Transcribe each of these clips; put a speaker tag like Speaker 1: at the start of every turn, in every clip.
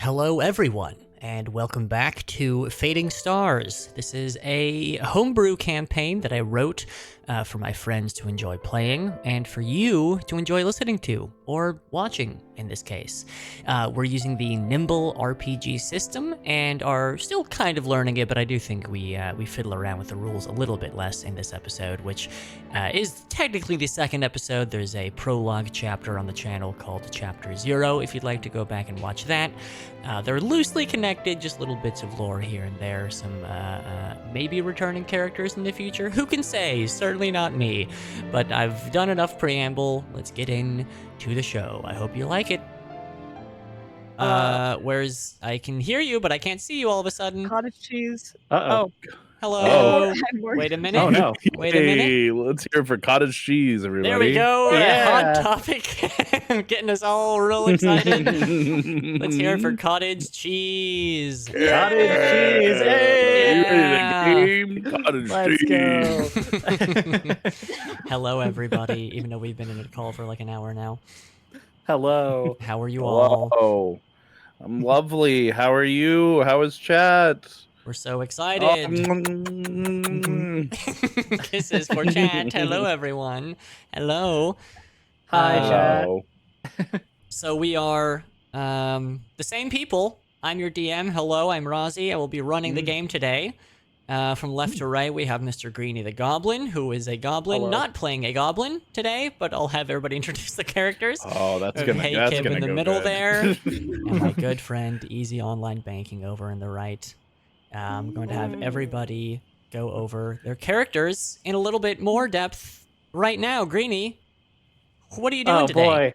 Speaker 1: Hello, everyone, and welcome back to Fading Stars. This is a homebrew campaign that I wrote for my friends to enjoy playing and for you to enjoy listening to, or watching in this case. We're using the Nimble RPG system and are still kind of learning it, but I do think we fiddle around with the rules a little bit less in this episode, which is technically the second episode. There's a prologue chapter on the channel called Chapter 0 if you'd like to go back and watch that. They're loosely connected, just little bits of lore here and there, some maybe returning characters in the future. Who can say? Certainly not me. But I've done enough preamble. Let's get in to the show. I hope you like it. Where's I can hear you, but I can't see you all of a sudden.
Speaker 2: Cottage cheese.
Speaker 3: Uh-oh.
Speaker 1: Hello.
Speaker 2: Oh.
Speaker 1: Wait a minute.
Speaker 3: Oh, no.
Speaker 1: Wait a minute.
Speaker 4: Hey, let's hear it for cottage cheese, everybody.
Speaker 1: There we go.
Speaker 3: Yeah.
Speaker 1: Hot topic. Getting us all real excited. Let's hear it for cottage cheese.
Speaker 3: Cottage cheese.
Speaker 1: Yeah.
Speaker 4: Cottage
Speaker 3: Let's
Speaker 4: cheese.
Speaker 3: go.
Speaker 1: Hello, everybody. Even though we've been in a call for like an hour now.
Speaker 3: Hello.
Speaker 1: How are you all?
Speaker 4: Hello. I'm lovely. How are you? How is chat?
Speaker 1: We're so excited. Kisses for chat. Hello, everyone. Hello.
Speaker 3: Hi, chat.
Speaker 4: Hello.
Speaker 1: So we are the same people. I'm your DM. Hello, I'm Rozzy. I will be running the game today. From left to right, we have Mr. Greeny the Goblin, who is a goblin,
Speaker 3: Hello.
Speaker 1: not playing a goblin today, but I'll have everybody introduce the characters.
Speaker 4: Oh, that's gonna
Speaker 1: Hey,
Speaker 4: that's
Speaker 1: Kip
Speaker 4: gonna
Speaker 1: in the
Speaker 4: go
Speaker 1: middle
Speaker 4: good.
Speaker 1: there. And my good friend, Easy Online Banking, over in the right. I'm going to have everybody go over their characters in a little bit more depth right now. Greeny, what are you doing
Speaker 3: Oh
Speaker 1: today?
Speaker 3: boy.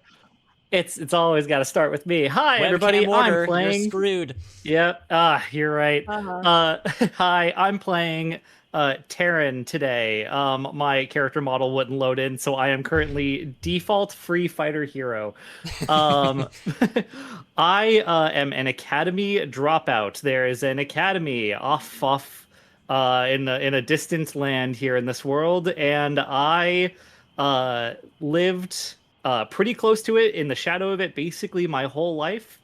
Speaker 3: It's always got to start with me. Hi,
Speaker 1: Webcam
Speaker 3: everybody.
Speaker 1: order,
Speaker 3: I'm
Speaker 1: you're
Speaker 3: playing.
Speaker 1: screwed.
Speaker 3: Yep. You're right. Hi, I'm playing Terran today. My character model wouldn't load in, so I am currently default free fighter hero. I am an academy dropout. There is an academy off in a distant land here in this world, and I lived pretty close to it, in the shadow of it, basically my whole life.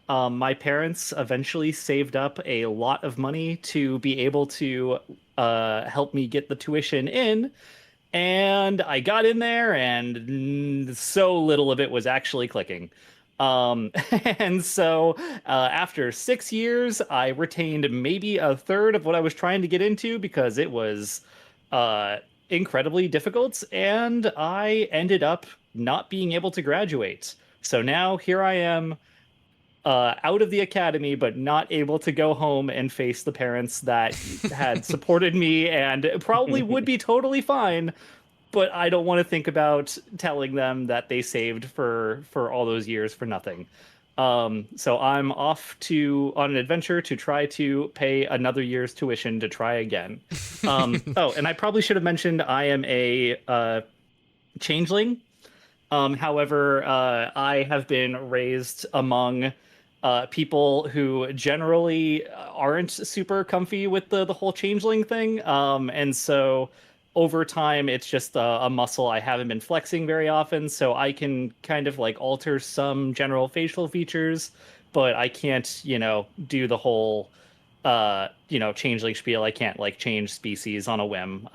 Speaker 3: My parents eventually saved up a lot of money to be able to help me get the tuition in, and I got in there, and so little of it was actually clicking. And so after 6 years, I retained maybe a third of what I was trying to get into because it was incredibly difficult, and I ended up not being able to graduate. So now here I am, out of the academy, but not able to go home and face the parents that had supported me and probably would be totally fine. But I don't want to think about telling them that they saved for all those years for nothing. So I'm off on an adventure to try to pay another year's tuition to try again. Oh, and I probably should have mentioned I am a changeling. However, I have been raised among people who generally aren't super comfy with the whole changeling thing. And so over time, it's just a muscle I haven't been flexing very often. So I can kind of like alter some general facial features, but I can't, do the whole, changeling spiel. I can't like change species on a whim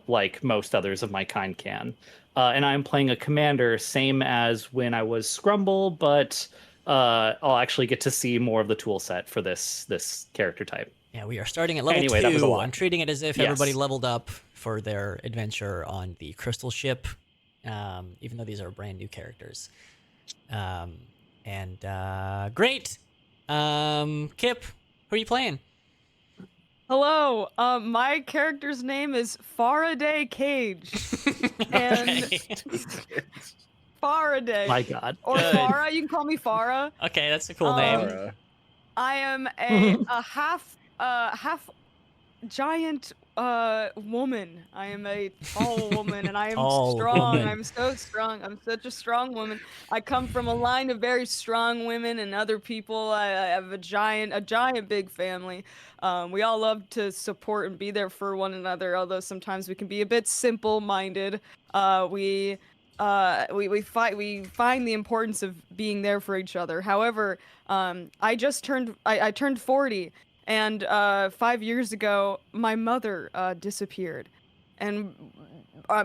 Speaker 3: like most others of my kind can. And I'm playing a commander, same as when I was Scrumble, but I'll actually get to see more of the tool set for this character type.
Speaker 1: Yeah, we are starting at level
Speaker 3: Anyway, that was a
Speaker 1: 2.
Speaker 3: lot.
Speaker 1: I'm treating it as if
Speaker 3: Yes.
Speaker 1: everybody leveled up for their adventure on the Crystal Ship, even though these are brand new characters. Great. Kip, who are you playing?
Speaker 2: Hello. My character's name is Faraday Cage. And Faraday.
Speaker 3: My God.
Speaker 2: Or
Speaker 1: Good.
Speaker 2: Farah. You can call me Farah.
Speaker 1: Okay, that's a cool name.
Speaker 4: Alright.
Speaker 2: I am a half giant woman. I am a tall woman, and I am
Speaker 1: Tall
Speaker 2: strong.
Speaker 1: woman.
Speaker 2: I'm so strong. I'm such a strong woman. I come from a line of very strong women and other people. I have a giant big family. We all love to support and be there for one another, although sometimes we can be a bit simple-minded. We we find the importance of being there for each other. However, I turned 40, and 5 years ago my mother disappeared, and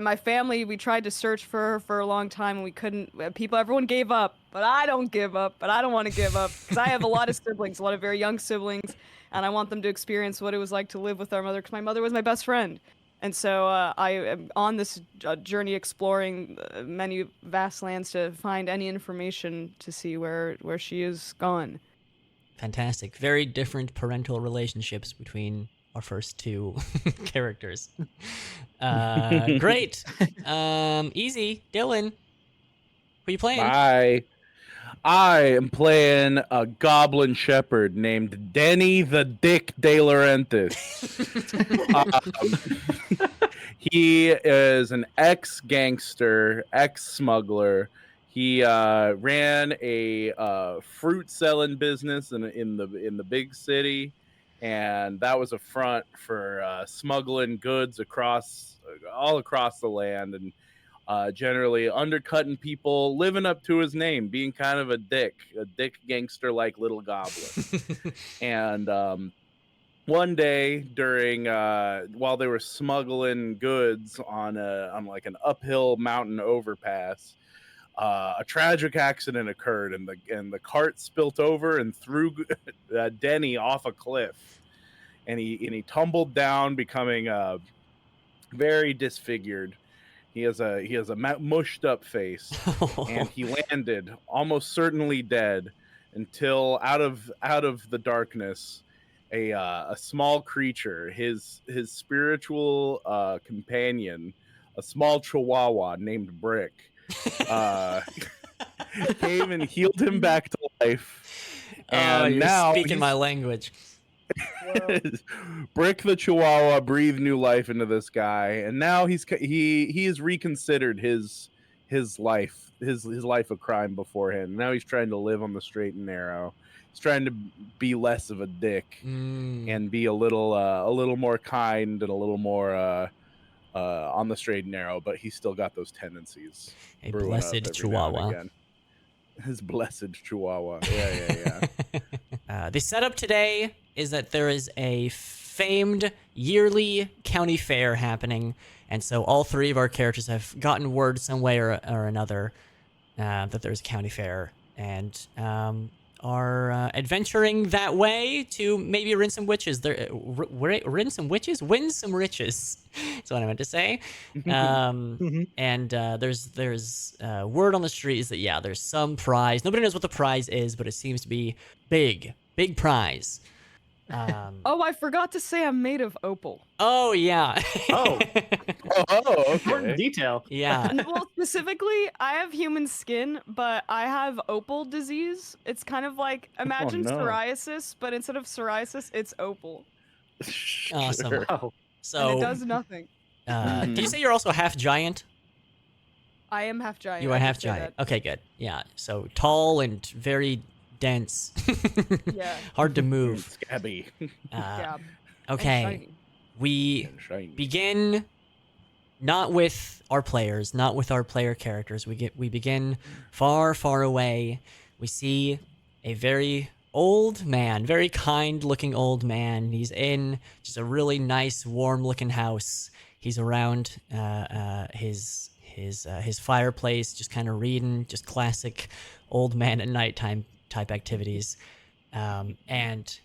Speaker 2: my family, we tried to search for her for a long time, and we couldn't. Everyone gave up, but I don't give up. But I don't want to give up because I have a lot of siblings, a lot of very young siblings, and I want them to experience what it was like to live with our mother, because my mother was my best friend. And so I am on this journey exploring many vast lands to find any information to see where she is gone.
Speaker 1: Fantastic. Very different parental relationships between our first two characters. Great. Easy. Dylan, who are you playing?
Speaker 4: I am playing a goblin shepherd named Denny the Dick De Laurentiis. He is an ex-gangster, ex-smuggler. He ran a fruit selling business in the big city, and that was a front for smuggling goods all across the land, and generally undercutting people, living up to his name, being kind of a dick gangster like little goblin. And one day during while they were smuggling goods on like an uphill mountain overpass, a tragic accident occurred, and the cart spilt over and threw Denny off a cliff, and he tumbled down, becoming very disfigured. He has a mushed up face, and he landed almost certainly dead until out of the darkness, a small creature, his spiritual companion, a small chihuahua named Brick, came and healed him back to life. And
Speaker 1: you're
Speaker 4: now
Speaker 1: speaking my language.
Speaker 4: Brick the Chihuahua breathed new life into this guy, and now he has reconsidered his life, his life of crime beforehand. Now he's trying to live on the straight and narrow. He's trying to be less of a dick and be a little more kind and a little more on the straight and narrow. But he's still got those tendencies.
Speaker 1: A blessed Chihuahua.
Speaker 4: His blessed Chihuahua. Yeah.
Speaker 1: The setup today is that there is a famed yearly county fair happening, and so all three of our characters have gotten word some way or another that there's a county fair, and are adventuring that way to maybe win some riches. Win some riches. That's what I meant to say. And there's word on the street is that there's some prize. Nobody knows what the prize is, but it seems to be big prize.
Speaker 2: Oh, I forgot to say I'm made of opal.
Speaker 1: Oh yeah.
Speaker 4: Okay.
Speaker 3: Important detail.
Speaker 1: Yeah.
Speaker 2: Well, specifically, I have human skin, but I have opal disease. It's kind of like, imagine psoriasis, but instead of psoriasis, it's opal.
Speaker 1: Awesome.
Speaker 4: Sure.
Speaker 3: Oh,
Speaker 1: So
Speaker 2: And it does nothing.
Speaker 1: do you say you're also half giant?
Speaker 2: I am half giant.
Speaker 1: You are
Speaker 2: I
Speaker 1: half
Speaker 2: did say
Speaker 1: giant. Okay, good. Yeah. So tall and very dense.
Speaker 2: Yeah.
Speaker 1: Hard to move.
Speaker 4: Scabby.
Speaker 2: Yeah.
Speaker 1: Okay.
Speaker 2: Shiny.
Speaker 1: We
Speaker 4: And shiny.
Speaker 1: begin not with our players, not with our player characters. We begin far, far away. We see a very old man, very kind-looking old man. He's in just a really nice, warm-looking house. He's around his fireplace, just kind of reading, just classic old man at nighttime type activities. And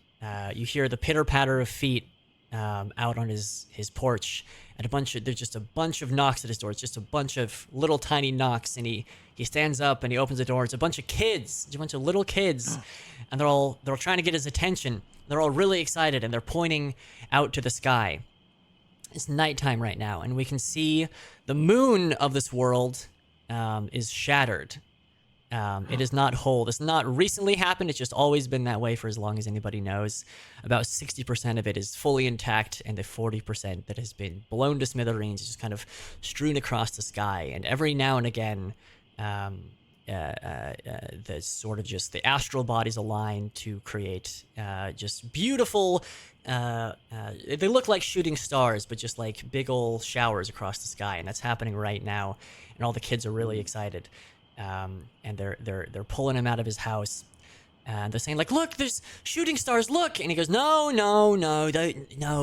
Speaker 1: you hear the pitter-patter of feet out on his porch, and there's just a bunch of knocks at his door. It's just a bunch of little tiny knocks, and he stands up and he opens the door. It's a bunch of kids, a bunch of little kids, and they're all trying to get his attention. They're all really excited, and they're pointing out to the sky. It's nighttime right now, and we can see the moon of this world is shattered. It is not whole. This not recently happened. It's just always been that way for as long as anybody knows. About 60% of it is fully intact, and the 40% that has been blown to smithereens is just kind of strewn across the sky. And every now and again, the sort of just the astral bodies align to create just beautiful. They look like shooting stars, but just like big ol' showers across the sky, and that's happening right now. And all the kids are really excited, and they're pulling him out of his house. And they're saying, like, look, there's shooting stars, look! And he goes, no,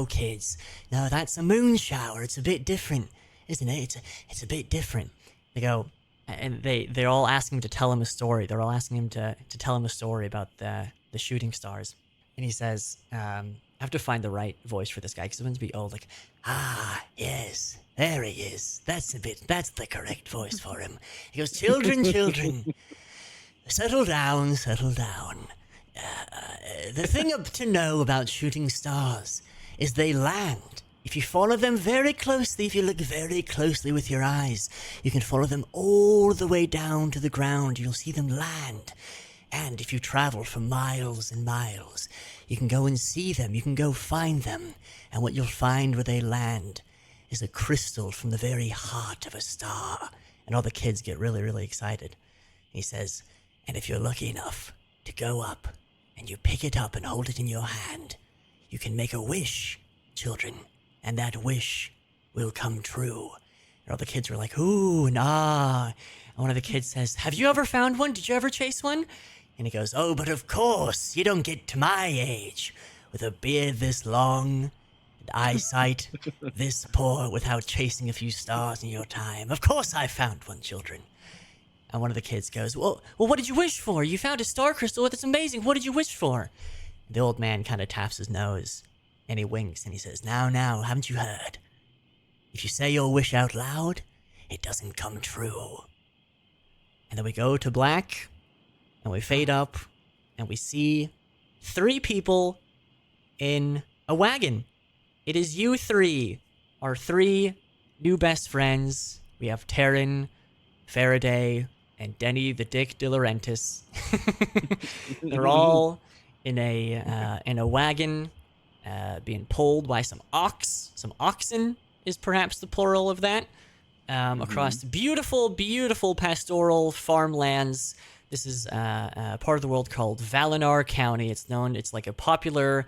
Speaker 1: kids. No, that's a moon shower. It's a bit different, isn't it? It's a bit different. They go, and they're all asking him to tell him a story. They're all asking him to tell him a story about the shooting stars. And he says, I have to find the right voice for this guy, because it wants to be old, like, yes, there he is. That's the correct voice for him. He goes, children, settle down. The thing to know about shooting stars is they land. If you follow them very closely, if you look very closely with your eyes, you can follow them all the way down to the ground. You'll see them land. And if you travel for miles and miles, you can go and see them. You can go find them. And what you'll find where they land is a crystal from the very heart of a star. And all the kids get really, really excited. He says, and if you're lucky enough to go up and you pick it up and hold it in your hand, you can make a wish, children, and that wish will come true. And all the kids were like, ooh, and ah. And one of the kids says, have you ever found one? Did you ever chase one? And he goes, oh, but of course, you don't get to my age with a beard this long and eyesight this poor without chasing a few stars in your time. Of course I found one, children. And one of the kids goes, well, what did you wish for? You found a star crystal. That's amazing. What did you wish for? The old man kind of taps his nose, and he winks, and he says, now, haven't you heard? If you say your wish out loud, it doesn't come true. And then we go to black, and we fade up, and we see 3 people in a wagon. It is you 3, our 3 new best friends. We have Taryn, Faraday, and Denny the Dick De Laurentiis. They're all in a wagon, being pulled by some oxen is perhaps the plural of that, across beautiful, beautiful pastoral farmlands. This is a part of the world called Valinar County. It's like a popular,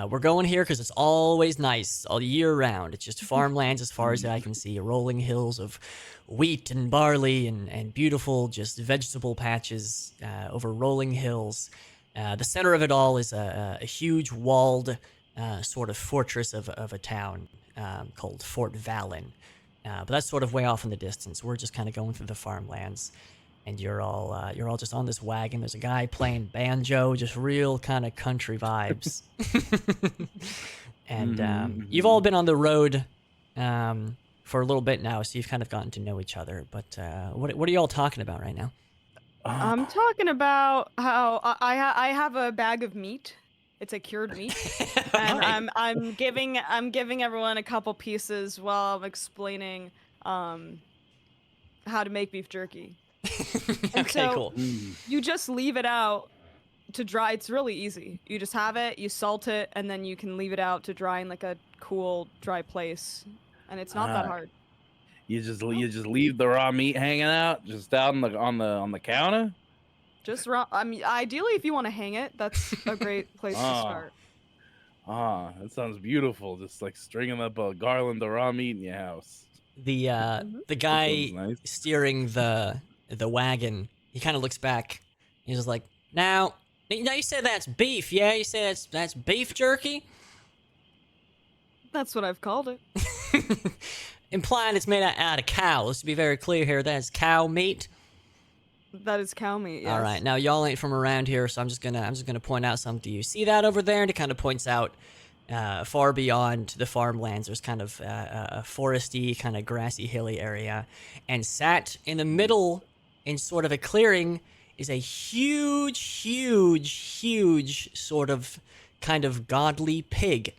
Speaker 1: we're going here because it's always nice all year round. It's just farmlands as far as I can see, rolling hills of wheat and barley and beautiful just vegetable patches over rolling hills. The center of it all is a huge walled sort of fortress of a town called Fort Valen. But that's sort of way off in the distance. We're just kind of going through the farmlands, and you're all just on this wagon. There's a guy playing banjo, just real kind of country vibes. And you've all been on the road for a little bit now, so you've kind of gotten to know each other. But what are you all talking about right now?
Speaker 2: I'm talking about how I have a bag of meat. It's a cured meat, and I'm giving everyone a couple pieces while I'm explaining how to make beef jerky.
Speaker 1: Okay, cool.
Speaker 2: You just leave it out to dry. It's really easy. You just have it, you salt it, and then you can leave it out to dry in like a cool, dry place, and it's not that hard.
Speaker 4: You just leave the raw meat hanging out just out on the counter.
Speaker 2: Just raw. I mean, ideally, if you want to hang it, that's a great place to start.
Speaker 4: That sounds beautiful. Just like stringing up a garland of raw meat in your house.
Speaker 1: The guy
Speaker 4: nice.
Speaker 1: steering the wagon, he kind of looks back. He's just like, now you said that's beef, yeah? You said that's beef jerky?
Speaker 2: That's what I've called it.
Speaker 1: Implying it's made out of cow. Let's be very clear here. That's cow meat.
Speaker 2: That is cow meat. Yes.
Speaker 1: All right. Now y'all ain't from around here, so I'm just gonna point out something to you. See that over there? And it kind of points out far beyond the farmlands. There's kind of a foresty, kind of grassy, hilly area, and sat in the middle, in sort of a clearing, is a huge sort of kind of godly pig.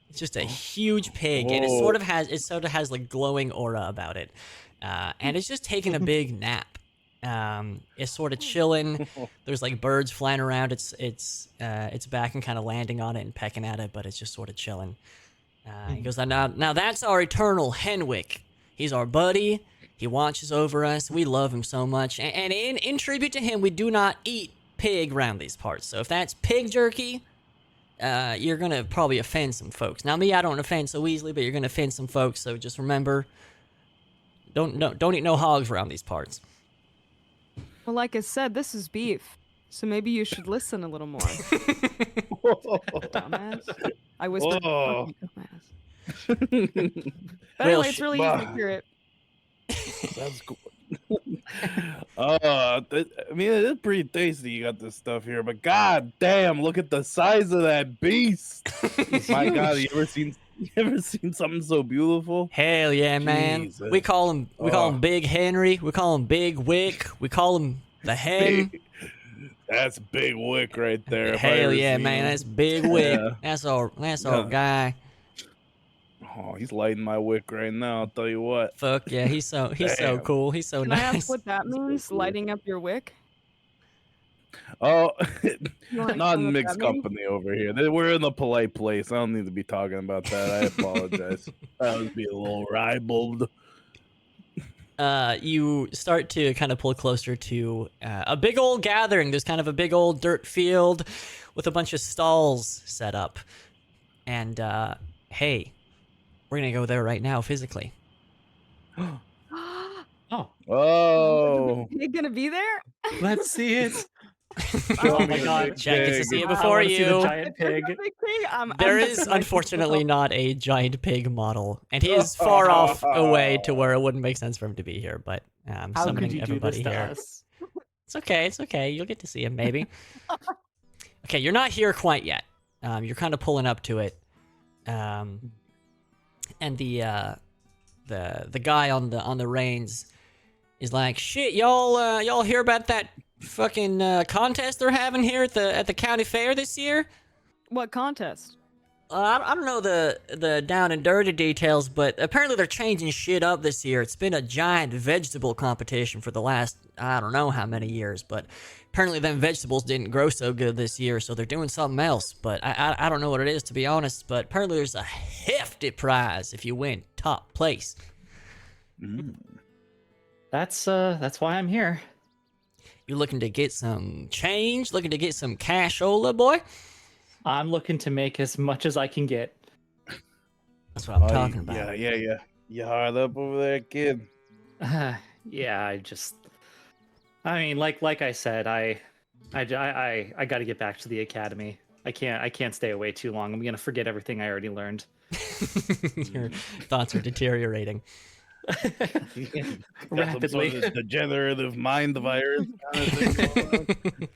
Speaker 1: It's just a huge pig, and it sort of has like glowing aura about it, and it's just taking a big nap. It's sort of chilling. There's like birds flying around its back and kind of landing on it and pecking at it, but it's just sort of chilling. He goes, now that's our eternal Henwick. He's our buddy. He watches over us. We love him so much. And in tribute to him, we do not eat pig around these parts. So if that's pig jerky, you're going to probably offend some folks. Now, me, I don't offend so easily, but you're going to offend some folks. So just remember, don't eat no hogs around these parts.
Speaker 2: Well, like I said, this is beef. So maybe you should listen a little more. Dumbass. I whispered,
Speaker 4: Oh.
Speaker 2: dumbass. But
Speaker 1: Real
Speaker 2: anyway, it's really easy to hear it.
Speaker 4: That's cool. I mean, it's pretty tasty. You got this stuff here, but god damn, look at the size of that beast! My god, you ever seen something so beautiful?
Speaker 1: Hell yeah, man.
Speaker 4: Jesus.
Speaker 1: We call him Big Henry. We call him Big Wick. We call him the Hen.
Speaker 4: That's Big Wick right there. if I
Speaker 1: Hell
Speaker 4: ever
Speaker 1: yeah,
Speaker 4: seen
Speaker 1: man.
Speaker 4: him.
Speaker 1: That's Big Wick.
Speaker 4: Yeah.
Speaker 1: That's our
Speaker 4: Yeah.
Speaker 1: guy.
Speaker 4: Oh, he's lighting my wick right now. I'll tell you what.
Speaker 1: Fuck yeah, he's so
Speaker 4: Damn.
Speaker 1: cool. He's so
Speaker 2: Can I
Speaker 1: nice.
Speaker 2: ask what that means? Lighting up your wick?
Speaker 4: Oh,
Speaker 2: You wanna
Speaker 4: not
Speaker 2: explain
Speaker 4: in
Speaker 2: what
Speaker 4: mixed
Speaker 2: that means?
Speaker 4: company over here. We're in a polite place. I don't need to be talking about that. I apologize. I was being a little ribald.
Speaker 1: You start to kind of pull closer to a big old gathering. There's kind of a big old dirt field with a bunch of stalls set up. And, hey, we're going to go there right now physically.
Speaker 3: Oh,
Speaker 4: Oh,
Speaker 2: You gonna be there?
Speaker 3: let's see it.
Speaker 4: Show
Speaker 3: Oh
Speaker 4: me
Speaker 3: my
Speaker 4: the
Speaker 3: god.
Speaker 4: big
Speaker 1: Jack gets to
Speaker 4: pig.
Speaker 1: see it
Speaker 3: I
Speaker 1: before
Speaker 3: wanna see the
Speaker 1: you.
Speaker 3: giant
Speaker 2: If there's
Speaker 3: pig.
Speaker 2: a big pig, I'm
Speaker 1: There
Speaker 2: just
Speaker 1: is
Speaker 2: gonna
Speaker 1: unfortunately not a giant pig model, and he is far off away to where it wouldn't make sense for him to be here. But I'm
Speaker 3: How could
Speaker 1: summoning
Speaker 3: you do this
Speaker 1: everybody
Speaker 3: to
Speaker 1: here.
Speaker 3: us?
Speaker 1: It's okay. It's okay. You'll get to see him maybe. Okay, you're not here quite yet. You're kind of pulling up to it, and the guy on the reins is like, "Shit, y'all hear about that fucking contest they're having here at the county fair this year?"
Speaker 2: What contest?
Speaker 1: I don't know the down and dirty details, but apparently they're changing shit up this year. It's been a giant vegetable competition for the last, I don't know how many years, but apparently them vegetables didn't grow so good this year, so they're doing something else. But I don't know what it is, to be honest, but apparently there's a hefty prize if you win top place.
Speaker 3: That's why I'm here.
Speaker 1: You're looking to get some change, looking to get some cashola, boy?
Speaker 3: I'm looking to make as much as I can get.
Speaker 1: That's what I'm talking about.
Speaker 4: Yeah. You hard up over there, kid.
Speaker 3: Yeah, I mean, like I said, I got to get back to the academy. I can't stay away too long. I'm gonna forget everything I already learned.
Speaker 1: Your thoughts are deteriorating.
Speaker 3: Rapidly.
Speaker 4: Got some degenerative mind virus kind of thing going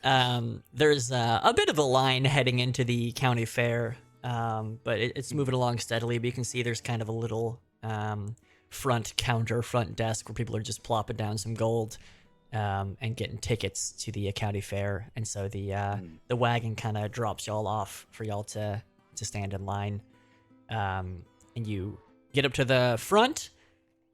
Speaker 4: on.
Speaker 1: There's a bit of a line heading into the county fair, but it's moving along steadily. But you can see there's kind of a little front desk where people are just plopping down some gold and getting tickets to the county fair. And so the wagon kind of drops y'all off for y'all to stand in line, and you get up to the front,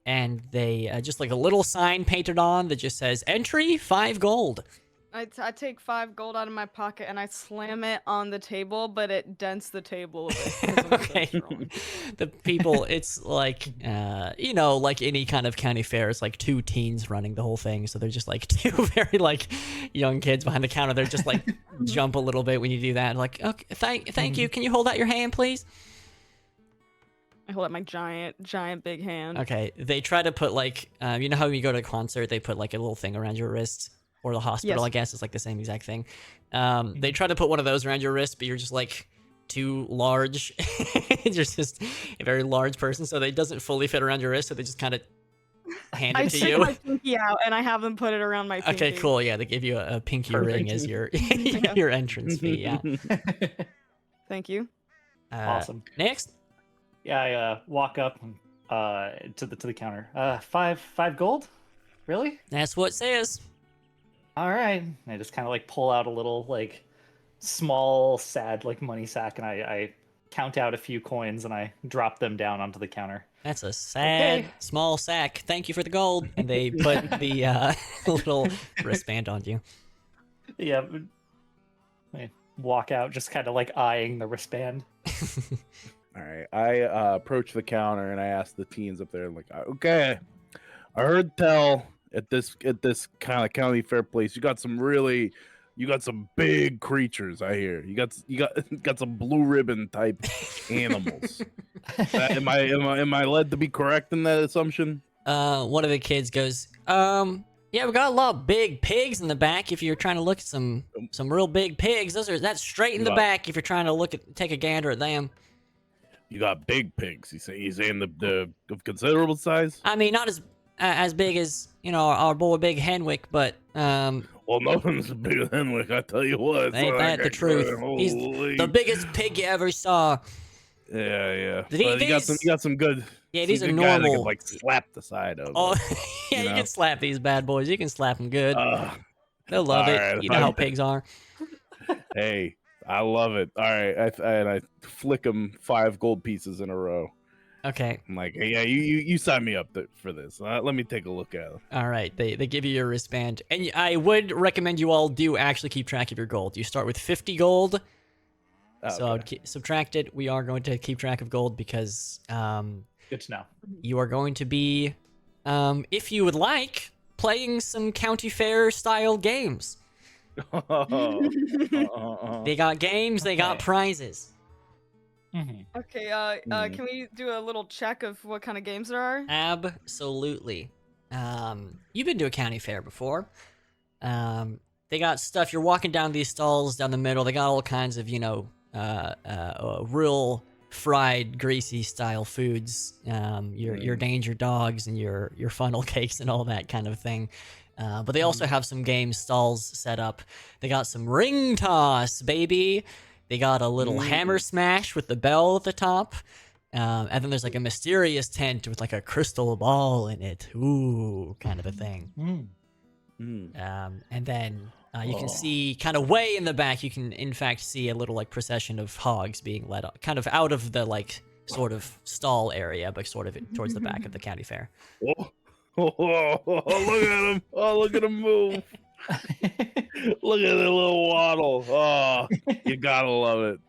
Speaker 1: and they just like a little sign painted on that just says entry 5 gold.
Speaker 2: I take 5 gold out of my pocket and I slam it on the table, but it dents the table a bit. 'cause I'm so
Speaker 1: Okay.
Speaker 2: strong.
Speaker 1: The people, it's like like any kind of county fair, it's like 2 teens running the whole thing, so they're just like 2 very like young kids behind the counter. They're just like jump a little bit when you do that, like, okay, thank you, can you hold out your hand, please?
Speaker 2: I hold up my giant big hand.
Speaker 1: Okay, they try to put like you know how you go to a concert, they put like a little thing around your wrist, or the hospital,
Speaker 2: Yes.
Speaker 1: I guess it's like the same exact thing. They try to put one of those around your wrist, but you're just like too large. You're just a very large person, so it doesn't fully fit around your wrist, so they just kind of hand
Speaker 2: I
Speaker 1: it to
Speaker 2: stick
Speaker 1: you.
Speaker 2: my pinky out and I have them put it around my pinky.
Speaker 1: Okay, cool. Yeah, they give you a pinky ring as your your entrance fee. Yeah.
Speaker 2: Thank you.
Speaker 3: Awesome.
Speaker 1: Next.
Speaker 3: Yeah, I walk up to the counter. 5 gold? Really?
Speaker 1: That's what it says.
Speaker 3: All right. And I just kind of like pull out a little like small sad like money sack, and I count out a few coins and I drop them down onto the counter.
Speaker 1: That's a sad
Speaker 3: Okay.
Speaker 1: small sack. Thank you for the gold. And they put the little wristband on you.
Speaker 3: Yeah. I walk out, just kind of like eyeing the wristband.
Speaker 4: All right, I approach the counter and I ask the teens up there, like, okay, I heard tell at this kind of county fair place, you got some big creatures. I hear you got some blue ribbon type animals. Am I led to be correct in that assumption?
Speaker 1: One of the kids goes, yeah, we got a lot of big pigs in the back. If you're trying to look at some real big pigs, that's straight in the back. If you're trying to take a gander at them.
Speaker 4: You got big pigs. He's saying the of considerable size.
Speaker 1: I mean, not as big as our boy Big Henwick, but
Speaker 4: well, nothing's bigger than Henwick. I tell you what.
Speaker 1: Ain't that the truth? He's the biggest pig you ever saw.
Speaker 4: Yeah.
Speaker 1: You
Speaker 4: got some good.
Speaker 1: Yeah, these are
Speaker 4: good
Speaker 1: normal.
Speaker 4: guys that can, like slap the side of.
Speaker 1: Oh,
Speaker 4: them,
Speaker 1: yeah, you can slap these bad boys. You can slap them good. They'll love it.
Speaker 4: Right,
Speaker 1: you know how pigs are.
Speaker 4: Hey, I love it. All right, I flick them 5 gold pieces in a row.
Speaker 1: Okay.
Speaker 4: I'm like, hey, yeah, you sign me up for this. Let me take a look at it.
Speaker 1: All right. They give you your wristband, and I would recommend you all do actually keep track of your gold. You start with 50 gold.
Speaker 4: Okay.
Speaker 1: So I would subtract it. We are going to keep track of gold because
Speaker 3: Good to know.
Speaker 1: you are going to be, if you would like, playing some county fair style games. They got games. They got
Speaker 3: Okay.
Speaker 1: prizes.
Speaker 3: Mm-hmm.
Speaker 2: Okay, can we do a little check of what kind of games there are?
Speaker 1: Absolutely. You've been to a county fair before. They got stuff. You're walking down these stalls down the middle. They got all kinds of, real fried, greasy style foods. Your danger dogs and your funnel cakes and all that kind of thing. But they also have some game stalls set up. They got some ring toss, baby. They got a little hammer smash with the bell at the top. And then there's like a mysterious tent with like a crystal ball in it. Ooh, kind of a thing. And then you can see kind of way in the back, you can in fact see a little like procession of hogs being led up, kind of out of the like sort of stall area, but sort of towards the back of the county fair.
Speaker 4: Look at him! Oh, look at him move! Look at the little waddle! Oh, you gotta love it.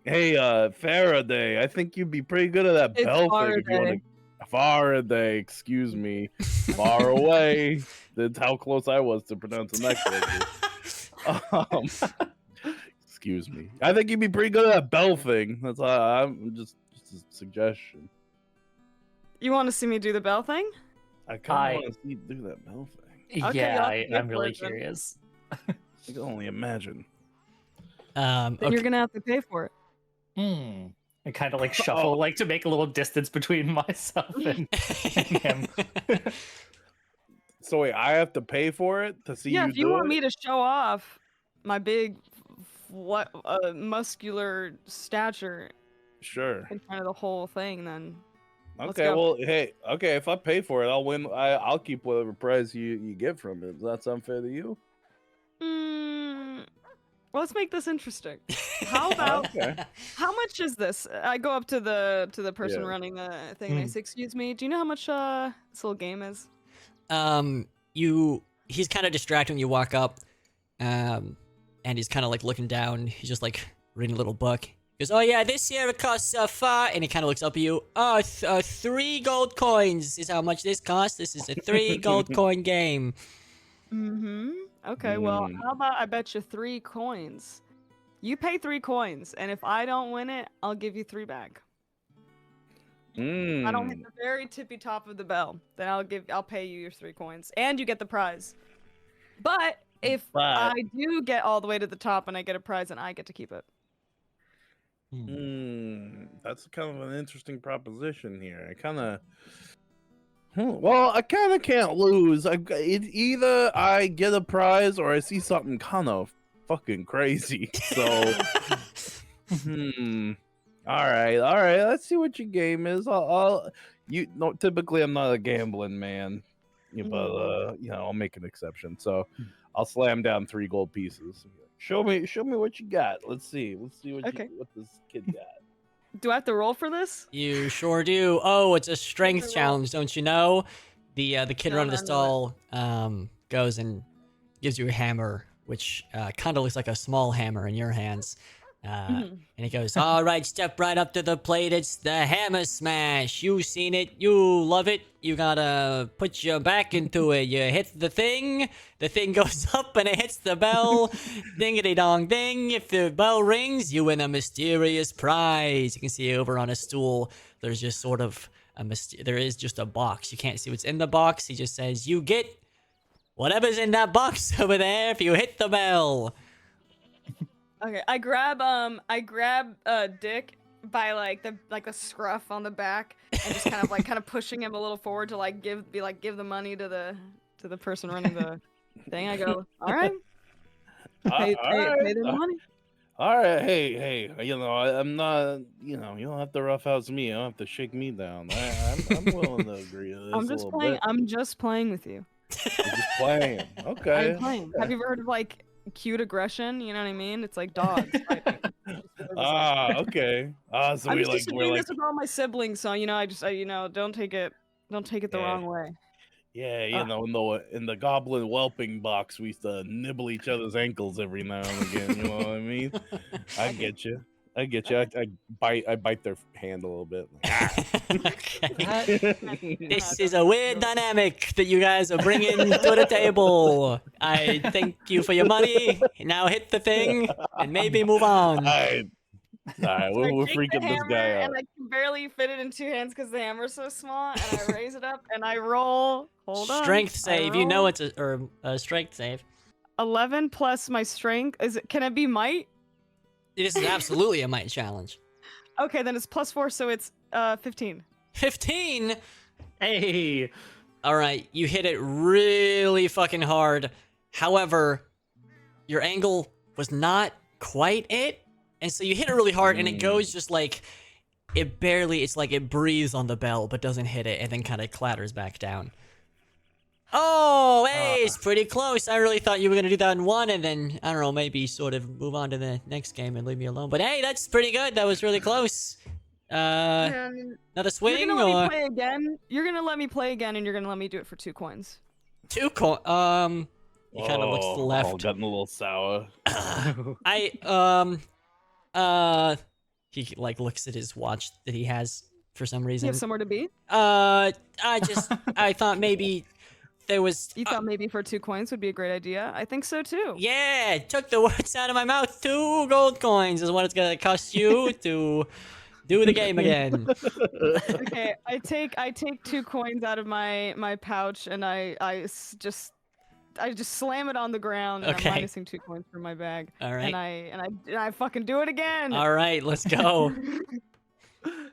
Speaker 4: Hey, Faraday, I think you'd be pretty good at that
Speaker 2: It's
Speaker 4: bell thing. If you want to... Faraday, excuse me, far away. That's how close I was to pronounce the next letter. Excuse me. I think you'd be pretty good at that bell thing. That's I'm just a suggestion.
Speaker 2: You want to see me do the bell thing?
Speaker 4: I kind of want to see you do that bell thing.
Speaker 2: Okay,
Speaker 3: Yeah,
Speaker 2: I'll pay
Speaker 3: I'm
Speaker 2: for
Speaker 3: really
Speaker 2: it then.
Speaker 3: curious.
Speaker 4: I can only imagine.
Speaker 2: Then
Speaker 1: Okay.
Speaker 2: you're gonna have to pay for it.
Speaker 3: I kind of like shuffle, like to make a little distance between myself and him.
Speaker 4: So wait, I have to pay for it to see
Speaker 2: Yeah,
Speaker 4: you
Speaker 2: if you
Speaker 4: do
Speaker 2: want
Speaker 4: it?
Speaker 2: me to show off my big, muscular stature
Speaker 4: Sure.
Speaker 2: in front of the whole thing, then let's
Speaker 4: Okay.
Speaker 2: go.
Speaker 4: Well, hey. Okay, if I pay for it, I'll win. I'll keep whatever prize you get from it. Does that sound fair to you?
Speaker 2: Well, let's make this interesting. How about
Speaker 4: Okay.
Speaker 2: how much is this? I go up to the person
Speaker 4: Yeah.
Speaker 2: running the thing. And I say, "Excuse me, do you know how much this little game is?"
Speaker 1: He's kind of distracted when you walk up, and he's kind of like looking down. He's just like reading a little book. He goes, "Oh yeah, this here it costs and he kind of looks up at you. Oh, 3 gold coins is how much this costs. This is a 3 gold coin game.
Speaker 2: Mm-hmm. Okay, well, how about I bet you 3 coins? You pay 3 coins, and if I don't win it, I'll give you 3 back. If I don't hit the very tippy top of the bell, then I'll pay you your 3 coins, and you get the prize. But if I do get all the way to the top and I get a prize, then I get to keep it.
Speaker 4: That's kind of an interesting proposition here. I kind of. Well, I kind of can't lose. Either I get a prize or I see something kind of fucking crazy. So, all right. Let's see what your game is. Typically I'm not a gambling man, but I'll make an exception. So, I'll slam down 3 gold pieces. Show me what you got. Let's see what this kid got.
Speaker 2: Do I have to roll for this?
Speaker 1: You sure do. Oh, it's a strength challenge, don't you know? The kid
Speaker 2: No,
Speaker 1: running the
Speaker 2: I know
Speaker 1: stall goes and gives you a hammer, which kind of looks like a small hammer in your hands.
Speaker 2: Mhm.
Speaker 1: And he goes, all right, step right up to the plate. It's the hammer smash. You seen it. You love it. You gotta put your back into it. You hit the thing goes up and it hits the bell. Dingity dong ding. If the bell rings, you win a mysterious prize. You can see over on a stool, there's just sort of there is just a box. You can't see what's in the box. He just says, you get whatever's in that box over there if you hit the bell.
Speaker 2: Okay, I grab Dick by like the scruff on the back and just kind of pushing him a little forward to give the money to the person running the thing. I go, all right, pay the money.
Speaker 4: All right, hey, I'm not, you don't have to roughhouse me. You don't have to shake me down. I'm willing to agree to this
Speaker 2: I'm
Speaker 4: a
Speaker 2: just
Speaker 4: little
Speaker 2: playing.
Speaker 4: bit.
Speaker 2: I'm just playing with you.
Speaker 4: I'm just playing. Okay.
Speaker 2: I'm playing. Have you ever heard of cute aggression? You know what I mean? It's like dogs.
Speaker 4: Okay. So
Speaker 2: I'm
Speaker 4: we're
Speaker 2: just
Speaker 4: like,
Speaker 2: doing this with all my siblings, so I don't take it the
Speaker 4: Yeah.
Speaker 2: wrong way.
Speaker 4: yeah, in the goblin whelping box, we used to nibble each other's ankles every now and again. You know what I mean? I get you. I bite their hand a little bit.
Speaker 1: Okay. This is a weird dynamic that you guys are bringing to the table. I thank you for your money. Now hit the thing and maybe move on.
Speaker 4: All right, we're
Speaker 2: I take the
Speaker 4: freaking this
Speaker 2: hammer
Speaker 4: guy out.
Speaker 2: and I can barely fit it in two hands because the hammer's so small. And I raise it up and I roll. Hold on.
Speaker 1: Strength
Speaker 2: I
Speaker 1: save. You know
Speaker 2: roll.
Speaker 1: it's a strength save.
Speaker 2: 11 plus my strength. Can it be might?
Speaker 1: This is absolutely a might challenge.
Speaker 2: Okay, then it's +4, so it's 15.
Speaker 1: 15.
Speaker 3: Hey.
Speaker 1: All right, you hit it really fucking hard. However, your angle was not quite it, and so you hit it really hard, and it goes just it's like it breathes on the bell, but doesn't hit it, and then kind of clatters back down. Oh, hey, it's pretty close. I really thought you were gonna do that in one, and then I don't know, maybe sort of move on to the next game and leave me alone. But hey, that's pretty good. That was really close. Another swing
Speaker 2: You're gonna let
Speaker 1: or
Speaker 2: me play again. You're gonna let me play again, and you're gonna let me do it for 2 coins.
Speaker 1: 2 coin. He kind of looks to the left.
Speaker 4: Gotten a little sour.
Speaker 1: He looks at his watch that he has for some
Speaker 2: Do
Speaker 1: reason.
Speaker 2: you have somewhere to be?
Speaker 1: I thought maybe there was.
Speaker 2: You thought maybe for 2 coins would be a great idea. I think so too.
Speaker 1: Yeah, took the words out of my mouth. 2 gold coins is what it's gonna cost you to do the game again.
Speaker 2: Okay, I take 2 coins out of my pouch and I just slam it on the ground and
Speaker 1: Okay.
Speaker 2: I'm minusing 2 coins from my bag.
Speaker 1: All right.
Speaker 2: And I fucking do it again.
Speaker 1: All right, let's go.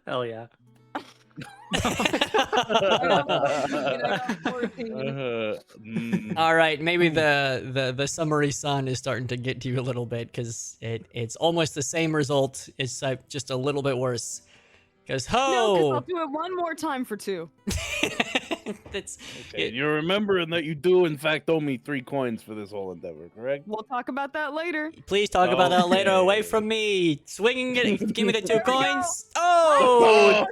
Speaker 3: Hell yeah.
Speaker 2: I got 14.
Speaker 1: All right, maybe the summary sun is starting to get to you a little bit because it's almost the same result. It's just a little bit worse. Because
Speaker 2: No,
Speaker 1: ho,
Speaker 2: I'll do it one more time for 2.
Speaker 1: that's
Speaker 4: Okay, you're remembering that you do, in fact, owe me 3 coins for this whole endeavor, correct?
Speaker 2: We'll talk about that later.
Speaker 1: Please talk about that later. Away
Speaker 4: Okay.
Speaker 1: from me. Swinging it. Give me the 2
Speaker 2: There we go.
Speaker 1: coins. Oh,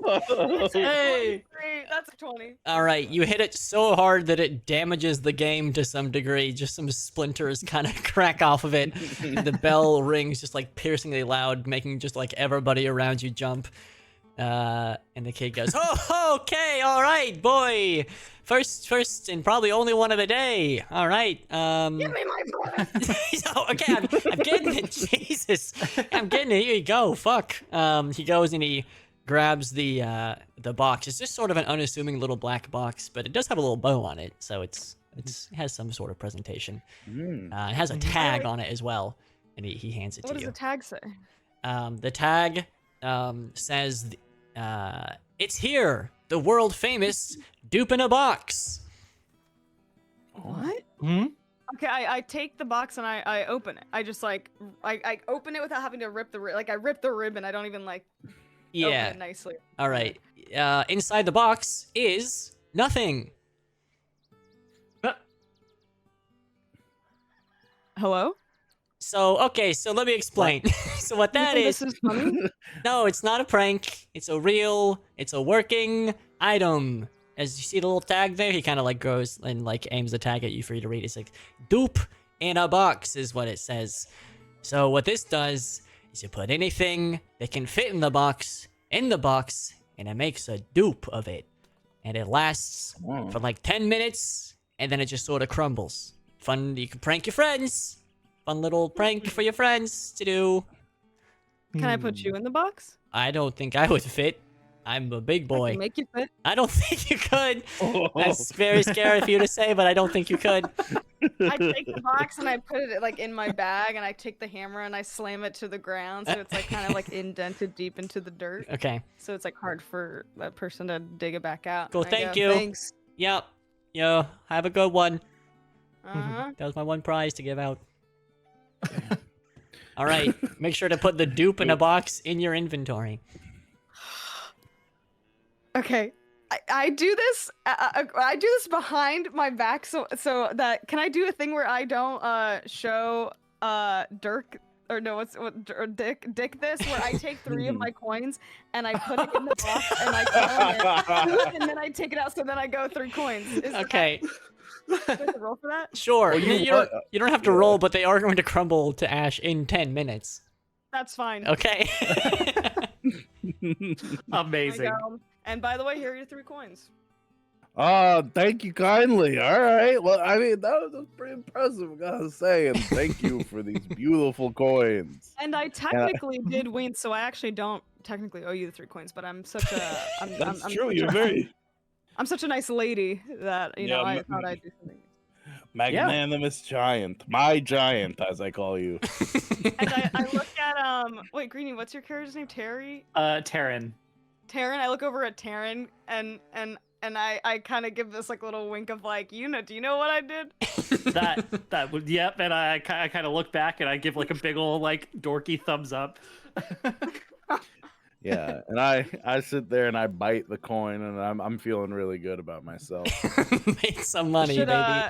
Speaker 1: hey.
Speaker 2: Great, that's a 20.
Speaker 1: All right, you hit it so hard that it damages the game to some degree. Just some splinters kind of crack off of it. The bell rings just piercingly loud, making just everybody around you jump. And the kid goes, "Oh, okay, all right, boy. First, and probably only one of the day. All right.
Speaker 2: Give me my brother.
Speaker 1: Okay, I'm getting it. Jesus, I'm getting it. Here you go. Fuck. He goes and he grabs the box. It's just sort of an unassuming little black box, but it does have a little bow on it, so it has some sort of presentation. It has a tag on it as well, and he hands it
Speaker 2: What
Speaker 1: to
Speaker 2: does
Speaker 1: you.
Speaker 2: the tag say?
Speaker 1: The tag says, "It's here, the world famous dupe in a box."
Speaker 2: What?
Speaker 3: Hmm?
Speaker 2: Okay, I take the box and I open it. I just I open it without having to rip the I rip the ribbon. I don't even open
Speaker 1: Yeah.
Speaker 2: it nicely.
Speaker 1: All right. Inside the box is nothing.
Speaker 2: Hello?
Speaker 1: So let me explain. So what that
Speaker 2: You think
Speaker 1: is,
Speaker 2: This is funny.
Speaker 1: no, it's not a prank. It's a working item. As you see the little tag there, he kind of goes and aims the tag at you for you to read. It's dupe in a box is what it says. So what this does is you put anything that can fit in the box, and it makes a dupe of it. And it lasts for like 10 minutes, and then it just sort of crumbles. Fun, you can prank your friends. Fun little prank for your friends to do.
Speaker 2: Can I put you in the box?
Speaker 1: I don't think I would fit. I'm a big
Speaker 2: I
Speaker 1: boy.
Speaker 2: can make you fit.
Speaker 1: I don't think you could. That's very scary for you to say, but I don't think you could.
Speaker 2: I take the box and I put it like in my bag, and I take the hammer and I slam it to the ground, so it's like kind of like indented deep into the dirt.
Speaker 1: Okay.
Speaker 2: So it's like hard for that person to dig it back out.
Speaker 1: Cool,
Speaker 2: I
Speaker 1: thank
Speaker 2: go,
Speaker 1: you.
Speaker 2: Thanks.
Speaker 1: Yep. Yo, have a good one.
Speaker 2: Uh-huh.
Speaker 1: That was my one prize to give out. All right. Make sure to put the dupe in a box in your inventory.
Speaker 2: Okay. I do this. I do this behind my back, so that can I do a thing where I don't show Dirk or no or Dick this, where I take 3 of my coins and I put it in the box and I count it, and then I take it out, so then I go 3 coins.
Speaker 1: Okay.
Speaker 2: Do I have to roll for that?
Speaker 1: Sure.
Speaker 4: Well,
Speaker 1: you don't have to roll, but they are going to crumble to ash in 10 minutes.
Speaker 2: That's fine.
Speaker 1: Okay.
Speaker 3: Amazing.
Speaker 2: I go, and by the way, here are your 3 coins.
Speaker 4: Thank you kindly. All right. Well, I mean, that was pretty impressive, I gotta say. And thank you for these beautiful coins.
Speaker 2: And I technically did win, so I actually don't technically owe you the 3 coins. But I'm such a I'm
Speaker 4: That's
Speaker 2: I'm
Speaker 4: true.
Speaker 2: such
Speaker 4: You're
Speaker 2: a-
Speaker 4: very
Speaker 2: I'm such a nice lady that
Speaker 4: Yeah,
Speaker 2: I thought I'd do something.
Speaker 4: magnanimous giant. My giant, as I call you.
Speaker 2: And I look at wait, Greenie, what's your character's name? Terry?
Speaker 3: Taryn.
Speaker 2: Taryn. I look over at Taryn and I kind of give this like little wink of like, do you know what I did?
Speaker 3: That would, yep. And I kind of look back and I give like a big old like dorky thumbs up.
Speaker 4: Yeah, and I sit there and I bite the coin, and I'm feeling really good about myself.
Speaker 1: Made some money,
Speaker 2: should,
Speaker 1: baby.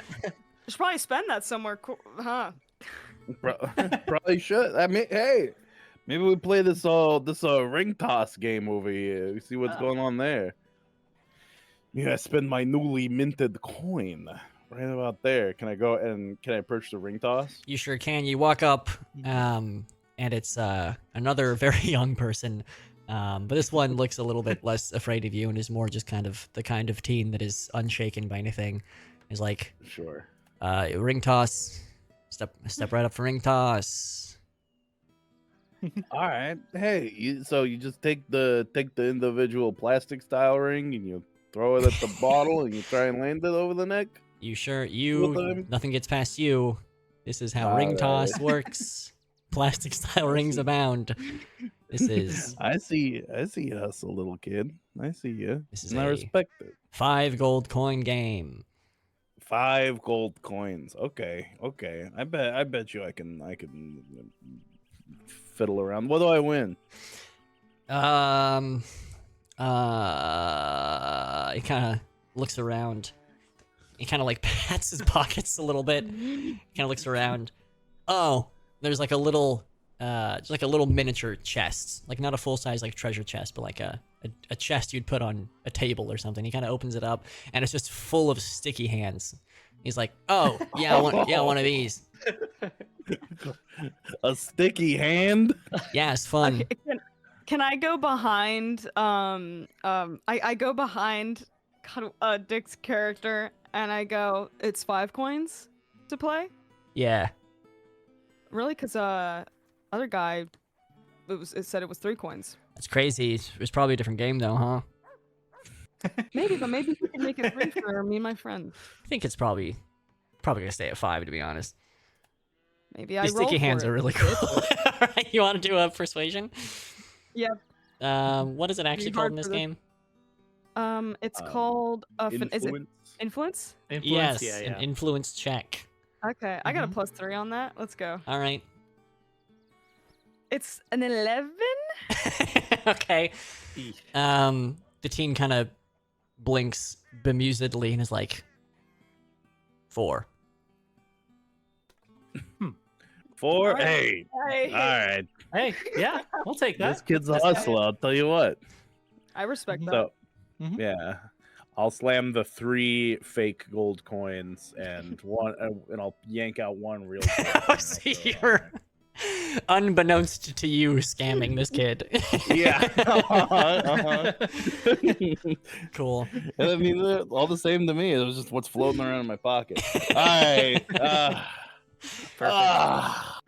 Speaker 2: should probably spend that somewhere, huh?
Speaker 4: Probably should. I mean, hey, maybe we play this ring toss game over here. We see what's going on there. Yeah, I spend my newly minted coin right about there. Can I approach the ring toss?
Speaker 1: You sure can. You walk up, and it's another very young person. But this one looks a little bit less afraid of you and is more just kind of the kind of teen that is unshaken by anything. He's like,
Speaker 4: Sure.
Speaker 1: ring toss. Step right up for ring toss.
Speaker 4: All right. Hey, so you just take the individual plastic style ring and you throw it at the bottle and you try and land it over the neck.
Speaker 1: You sure?
Speaker 4: Well,
Speaker 1: Nothing gets past you. This is how ring toss works. Plastic style rings abound. This is.
Speaker 4: I see you hustle, little kid. I see you.
Speaker 1: This is
Speaker 4: and I
Speaker 1: a
Speaker 4: respect it.
Speaker 1: 5 gold coin game.
Speaker 4: 5 gold coins. Okay. I bet you I can fiddle around. What do I win?
Speaker 1: He kind of looks around. He kind of like pats his pockets a little bit. Kind of looks around. Oh, there's like a little, just like a little miniature chest, like not a full size like treasure chest, but like a chest you'd put on a table or something. He kind of opens it up, and it's just full of sticky hands. He's like, "Oh, yeah, one of these.
Speaker 4: A sticky hand?
Speaker 1: Yeah, it's fun."
Speaker 2: Okay, can I go behind I go behind Dick's character and I go, it's 5 coins to play?
Speaker 1: Yeah.
Speaker 2: Really? Because other guy it said it was 3 coins.
Speaker 1: That's crazy. It's probably a different game though, huh?
Speaker 2: Maybe, but maybe we can make it 3 for me and my friend.
Speaker 1: I think it's probably gonna stay at 5, to be honest.
Speaker 2: Maybe I
Speaker 1: These
Speaker 2: roll
Speaker 1: sticky
Speaker 2: for
Speaker 1: hands
Speaker 2: it.
Speaker 1: are really cool. All right, you want to do a persuasion?
Speaker 2: Yep.
Speaker 1: What is it actually called in this game?
Speaker 2: It's called is it
Speaker 4: Influence?
Speaker 2: influence?
Speaker 1: Yes,
Speaker 3: Yeah,
Speaker 1: an
Speaker 3: yeah.
Speaker 1: influence check.
Speaker 2: Okay, I got a +3 on that. Let's go.
Speaker 1: All right.
Speaker 2: It's an 11.
Speaker 1: Okay. The teen kind of blinks bemusedly and is like, 4.
Speaker 4: 4?
Speaker 3: Alright.
Speaker 4: Hey.
Speaker 2: Hey,
Speaker 4: All right.
Speaker 3: Hey, yeah, we'll take that.
Speaker 4: This kid's a hustler, I'll tell you what.
Speaker 2: I respect that.
Speaker 4: So,
Speaker 3: Mhm.
Speaker 4: yeah. I'll slam the 3 fake gold coins and one, and I'll yank out one real. Coin and I'll
Speaker 1: So
Speaker 4: throw it on
Speaker 1: you're
Speaker 4: there.
Speaker 1: Unbeknownst to you, scamming this kid.
Speaker 4: Yeah.
Speaker 1: Cool.
Speaker 4: I mean, they're all the same to me. It was just what's floating around in my pocket. All right.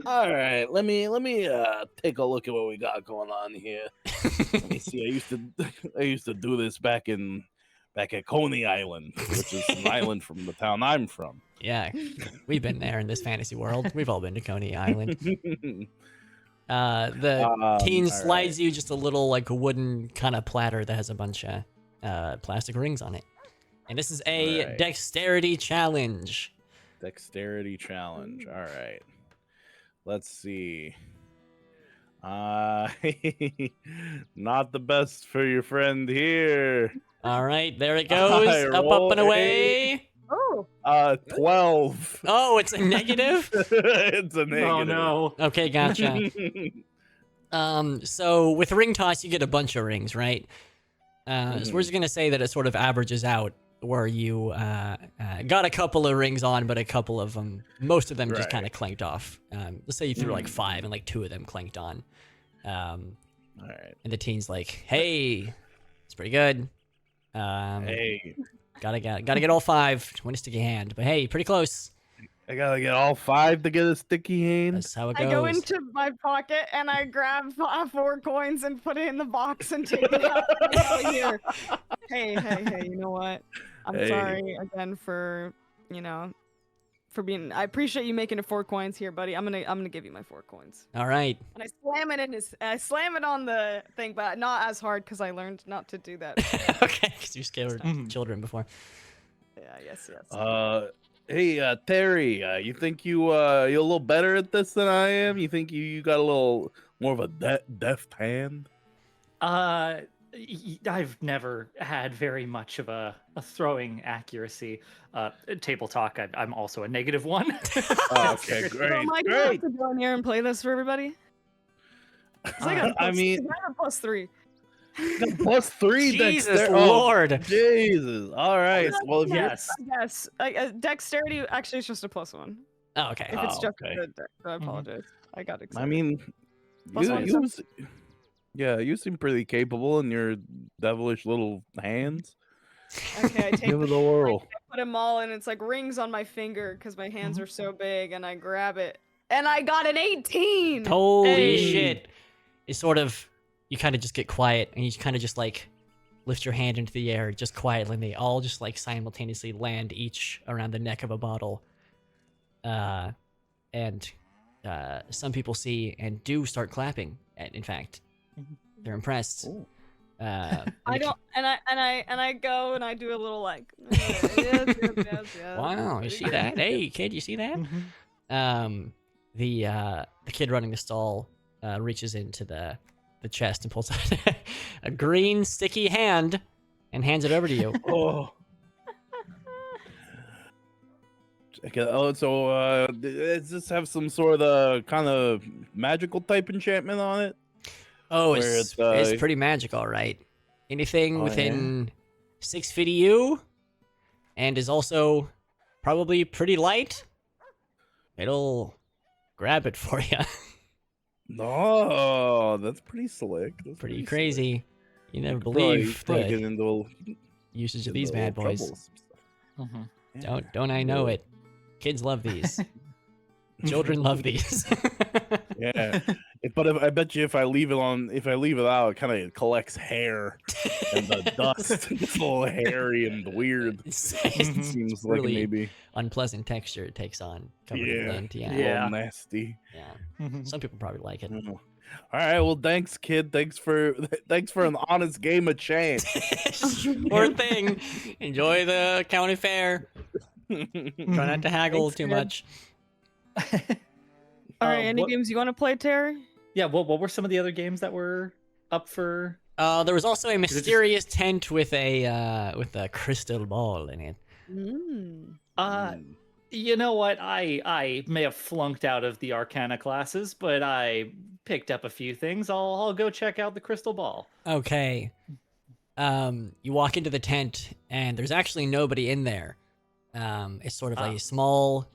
Speaker 4: All right. Let me take a look at what we got going on here. Let me see. I used to do this back at Coney Island, which is an island from the town I'm from.
Speaker 1: Yeah, we've been there in this fantasy world. We've all been to Coney Island. The teen
Speaker 4: all
Speaker 1: slides you just a little like wooden kind of platter that has a bunch of plastic rings on it. And this is a
Speaker 4: Right.
Speaker 1: dexterity challenge.
Speaker 4: Dexterity challenge. All right. Let's see. Not the best for your friend here.
Speaker 1: All right, there it goes.
Speaker 4: I
Speaker 1: Up,
Speaker 4: roll
Speaker 1: and away.
Speaker 2: Oh,
Speaker 4: 12.
Speaker 1: Oh, it's a negative?
Speaker 4: It's a negative.
Speaker 3: Oh no.
Speaker 1: Okay, gotcha. So with ring toss, you get a bunch of rings, right? So we're just gonna say that it sort of averages out, where you got a couple of rings on, but a couple of them, most of them just
Speaker 4: Right.
Speaker 1: kind of clanked off. Let's say you threw like 5, and like 2 of them clanked on.
Speaker 4: All right.
Speaker 1: And the teen's like, "Hey, it's pretty good.
Speaker 4: Hey,
Speaker 1: Gotta get all 5 to win a sticky hand. But hey, pretty close.
Speaker 4: I gotta get all 5 to get a sticky hand.
Speaker 1: That's how it
Speaker 2: I
Speaker 1: goes."
Speaker 2: go into my pocket and I grab 4 coins and put it in the box and take it out. Oh, here. Hey, you know what? I'm
Speaker 4: Hey.
Speaker 2: sorry again for, for being. I appreciate you making it 4 coins here, buddy. I'm gonna give you my 4 coins.
Speaker 1: All right.
Speaker 2: And I slam it on the thing, but not as hard because I learned not to do that.
Speaker 1: Okay, because you scared children before.
Speaker 2: Yeah, yes.
Speaker 4: Hey, Terry, you think you're a little better at this than I am? You think you got a little more of a deft hand?
Speaker 3: I've never had very much of a throwing accuracy. Table talk, I'm also a -1.
Speaker 4: Oh, okay,
Speaker 2: So
Speaker 4: great,
Speaker 2: am I gonna have
Speaker 4: great.
Speaker 2: to go in here and play this for everybody? 'Cause I got
Speaker 4: I mean,
Speaker 2: a +3.
Speaker 4: +3.
Speaker 1: Jesus
Speaker 4: Oh,
Speaker 1: Lord.
Speaker 4: Jesus. All right. Well, if you're
Speaker 3: Yes.
Speaker 2: Yes, dexterity actually is just a +1.
Speaker 1: Oh, okay.
Speaker 2: If it's
Speaker 4: Oh,
Speaker 2: just
Speaker 4: okay.
Speaker 2: good, I apologize. I got excited.
Speaker 4: I mean,
Speaker 2: Plus one,
Speaker 4: you seem pretty capable in your devilish little hands.
Speaker 2: okay, I take
Speaker 4: Give it a whirl.
Speaker 2: put them all, and it's like rings on my finger because my hands are so big, and I grab it, and I got an 18.
Speaker 1: Holy
Speaker 2: Hey.
Speaker 1: shit. It's sort of, you kind of just get quiet and you kind of just like lift your hand into the air just quietly, and they all just like simultaneously land each around the neck of a bottle. And some people see and do start clapping. In fact, they're impressed.
Speaker 4: Ooh.
Speaker 2: I don't, and I go and I do a little like, yes.
Speaker 1: Wow, you see that? Hey, kid, you see that? The kid running the stall reaches into the chest and pulls out a green sticky hand and hands it over to you.
Speaker 4: Oh. Okay, so does this have some sort of kind of magical type enchantment on it?
Speaker 1: Oh,
Speaker 4: Where
Speaker 1: it's
Speaker 4: it's,
Speaker 1: pretty magic, all right. Anything
Speaker 4: Oh,
Speaker 1: within 6 feet of you, and is also probably pretty light, it'll grab it for you.
Speaker 4: No, that's pretty slick. That's
Speaker 1: Pretty
Speaker 4: slick.
Speaker 1: crazy. You never
Speaker 4: Probably-
Speaker 1: believe
Speaker 4: probably
Speaker 1: the
Speaker 4: get into
Speaker 1: usage of
Speaker 4: into
Speaker 1: these
Speaker 4: a
Speaker 1: bad
Speaker 4: little
Speaker 1: boys.
Speaker 4: trouble with some stuff. Yeah.
Speaker 1: Don't I know it? Kids love these. Children love these.
Speaker 4: Yeah, I bet you if I leave it out, it kind of collects hair and the dust. It's a little hairy and weird. It seems like
Speaker 1: really
Speaker 4: maybe
Speaker 1: unpleasant texture it takes on covered in
Speaker 4: Yeah.
Speaker 1: lint.
Speaker 4: a
Speaker 1: Yeah.
Speaker 4: little nasty.
Speaker 1: Yeah. Some people probably like it.
Speaker 4: Oh. All right, well, thanks, kid. Thanks for an honest game of chance.
Speaker 1: Sure thing. Enjoy the county fair. Try not to haggle
Speaker 2: Thanks,
Speaker 1: too
Speaker 2: kid.
Speaker 1: much.
Speaker 2: All right, any
Speaker 3: what-
Speaker 2: games you want to play, Terry?
Speaker 3: Yeah, what were some of the other games that were up for?
Speaker 1: There was also a
Speaker 3: it just-
Speaker 1: mysterious tent with a crystal ball in it.
Speaker 3: You know what? I may have flunked out of the Arcana classes, but I picked up a few things. I'll go check out the crystal ball.
Speaker 1: Okay. You walk into the tent and there's actually nobody in there. It's sort of a small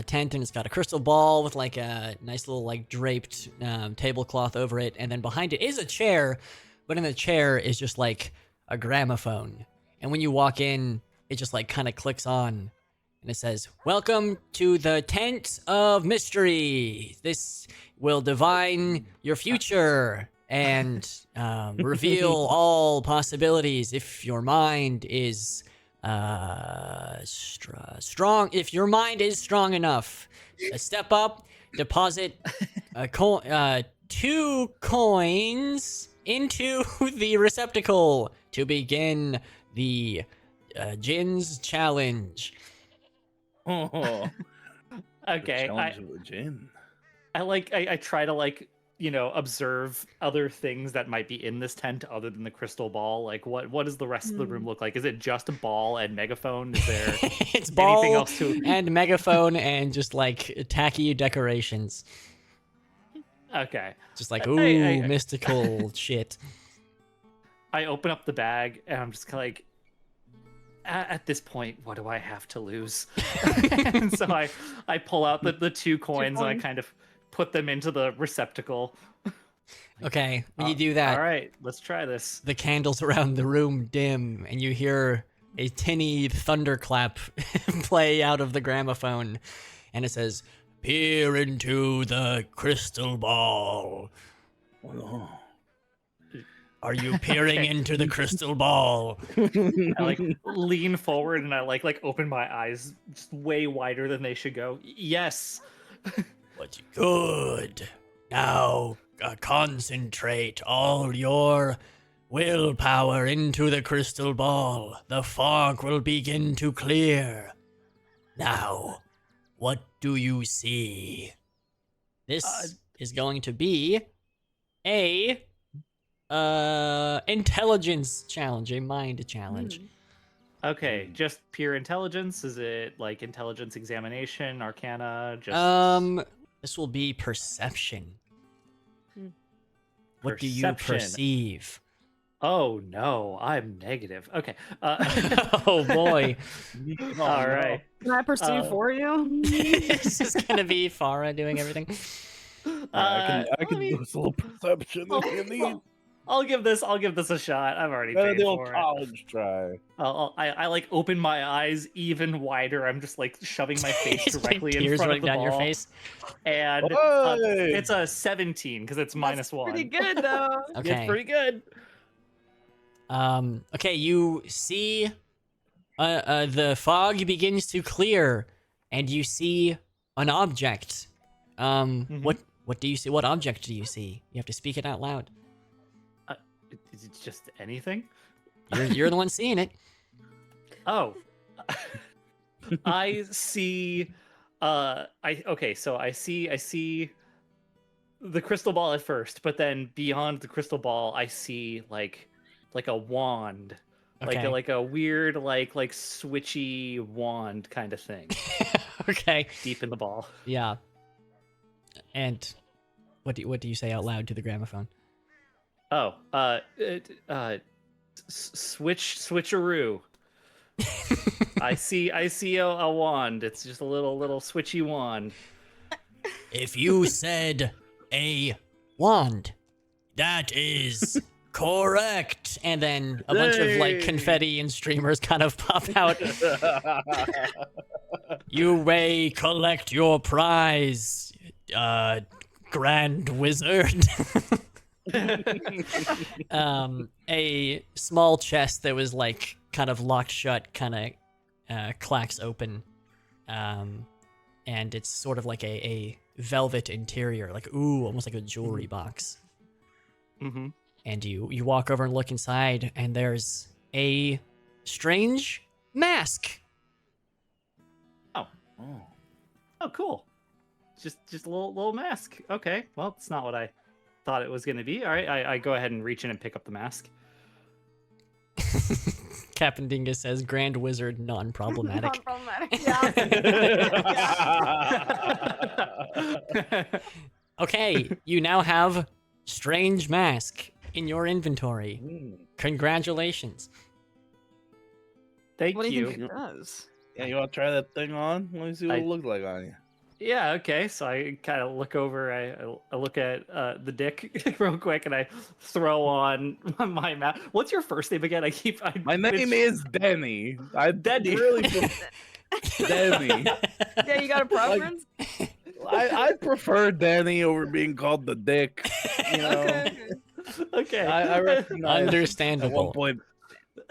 Speaker 1: tent, and it's got a crystal ball with like a nice little like draped tablecloth over it, and then behind it is a chair, but in the chair is just like a gramophone. And when you walk in, it just like kind of clicks on, and it says, "Welcome to the Tent of Mystery. This will divine your future and reveal all possibilities if your mind is strong. If your mind is strong enough, step up, deposit 2 coins into the receptacle to begin the Jin's challenge."
Speaker 4: Oh,
Speaker 3: Okay,
Speaker 4: challenge of the gin.
Speaker 3: I try to like, observe other things that might be in this tent other than the crystal ball. Like what does the rest of the room look like? Is it just a ball and megaphone? Is there
Speaker 1: It's
Speaker 3: anything
Speaker 1: ball
Speaker 3: else to
Speaker 1: and megaphone and just like tacky decorations.
Speaker 3: Okay.
Speaker 1: Just like,
Speaker 3: I-
Speaker 1: ooh, mystical shit.
Speaker 3: I open up the bag and I'm just kind of like, at this point, what do I have to lose? And so I pull out the 2 coins and I
Speaker 2: coins.
Speaker 3: kind of put them into the receptacle.
Speaker 1: Okay, when you do that,
Speaker 3: All right, let's try this.
Speaker 1: the candles around the room dim, and you hear a tinny thunderclap play out of the gramophone, and it says, "Peer into the crystal ball."
Speaker 4: Oh.
Speaker 1: Are you peering
Speaker 3: Okay.
Speaker 1: into the crystal ball?
Speaker 3: I like lean forward and I like open my eyes just way wider than they should go. Yes.
Speaker 1: What? Good. Now, concentrate all your willpower into the crystal ball. The fog will begin to clear. Now, what do you see? This is going to be a intelligence challenge, a mind challenge.
Speaker 3: Okay, just pure intelligence? Is it like intelligence examination, arcana, just
Speaker 1: This will be perception.
Speaker 2: Hmm.
Speaker 1: What do you
Speaker 3: Perception.
Speaker 1: perceive?
Speaker 3: Oh no, I'm negative. Okay.
Speaker 1: Oh boy.
Speaker 3: All right.
Speaker 2: Can I perceive for you?
Speaker 1: This is gonna be Farah doing everything.
Speaker 4: I
Speaker 3: let
Speaker 4: can
Speaker 3: me-
Speaker 4: use a little perception if you need.
Speaker 3: I'll give this a shot. I've already paid
Speaker 4: The old
Speaker 3: for it.
Speaker 4: college try.
Speaker 3: I like open my eyes even wider. I'm just like shoving my face
Speaker 1: It's like
Speaker 3: directly in
Speaker 1: tears
Speaker 3: front
Speaker 1: running
Speaker 3: of the
Speaker 1: down your
Speaker 3: ball.
Speaker 1: face.
Speaker 3: And
Speaker 4: Hey!
Speaker 3: it's a 17 because it's minus one.
Speaker 2: Pretty good though.
Speaker 1: Okay.
Speaker 3: It's pretty good.
Speaker 1: Okay, you see the fog begins to clear and you see an object.
Speaker 3: Mhm.
Speaker 1: What do you see? What object do you see? You have to speak it out loud.
Speaker 3: Is it just anything?
Speaker 1: You're the one seeing it.
Speaker 3: Oh, I see. So I see the crystal ball at first, but then beyond the crystal ball, I see like a wand,
Speaker 1: Okay.
Speaker 3: like a weird like switchy wand kind of thing
Speaker 1: Okay.
Speaker 3: deep in the ball.
Speaker 1: Yeah. And what do you say out loud to the gramophone?
Speaker 3: Oh, switcheroo. I see a wand. It's just a little switchy wand.
Speaker 1: If you said a wand, that is correct. And then a bunch of like
Speaker 4: Yay.
Speaker 1: confetti and streamers kind of pop out. You may collect your prize, Grand Wizard. A small chest that was like kind of locked shut kind of clacks open, and it's sort of like a velvet interior, like ooh, almost like a jewelry box.
Speaker 3: Mm-hmm.
Speaker 1: And you walk over and look inside, and there's a strange mask.
Speaker 3: Oh, cool. Just a little mask. Okay. Well, it's not what I thought it was going to be. All right. I go ahead and reach in and pick up the mask.
Speaker 1: Captain Dingus says, "Grand Wizard, non-problematic."
Speaker 2: Non-problematic. Yeah.
Speaker 1: Okay, you now have strange mask in your inventory.
Speaker 4: Mm.
Speaker 1: Congratulations.
Speaker 3: Thank
Speaker 2: What do you
Speaker 3: you.
Speaker 2: think it does?
Speaker 4: Yeah, you want to try that thing on? Let me see what it looks like on you.
Speaker 3: Yeah, okay. So I kind of look over. I look at the dick real quick, and I throw on my mask. What's your first name again?
Speaker 4: My name is Denny.
Speaker 3: Denny.
Speaker 4: Really Denny.
Speaker 2: Yeah, you got a preference?
Speaker 4: I prefer Danny over being called the Dick. You know,
Speaker 2: Okay.
Speaker 3: Okay.
Speaker 4: I recognize at one
Speaker 1: Understandable.
Speaker 4: point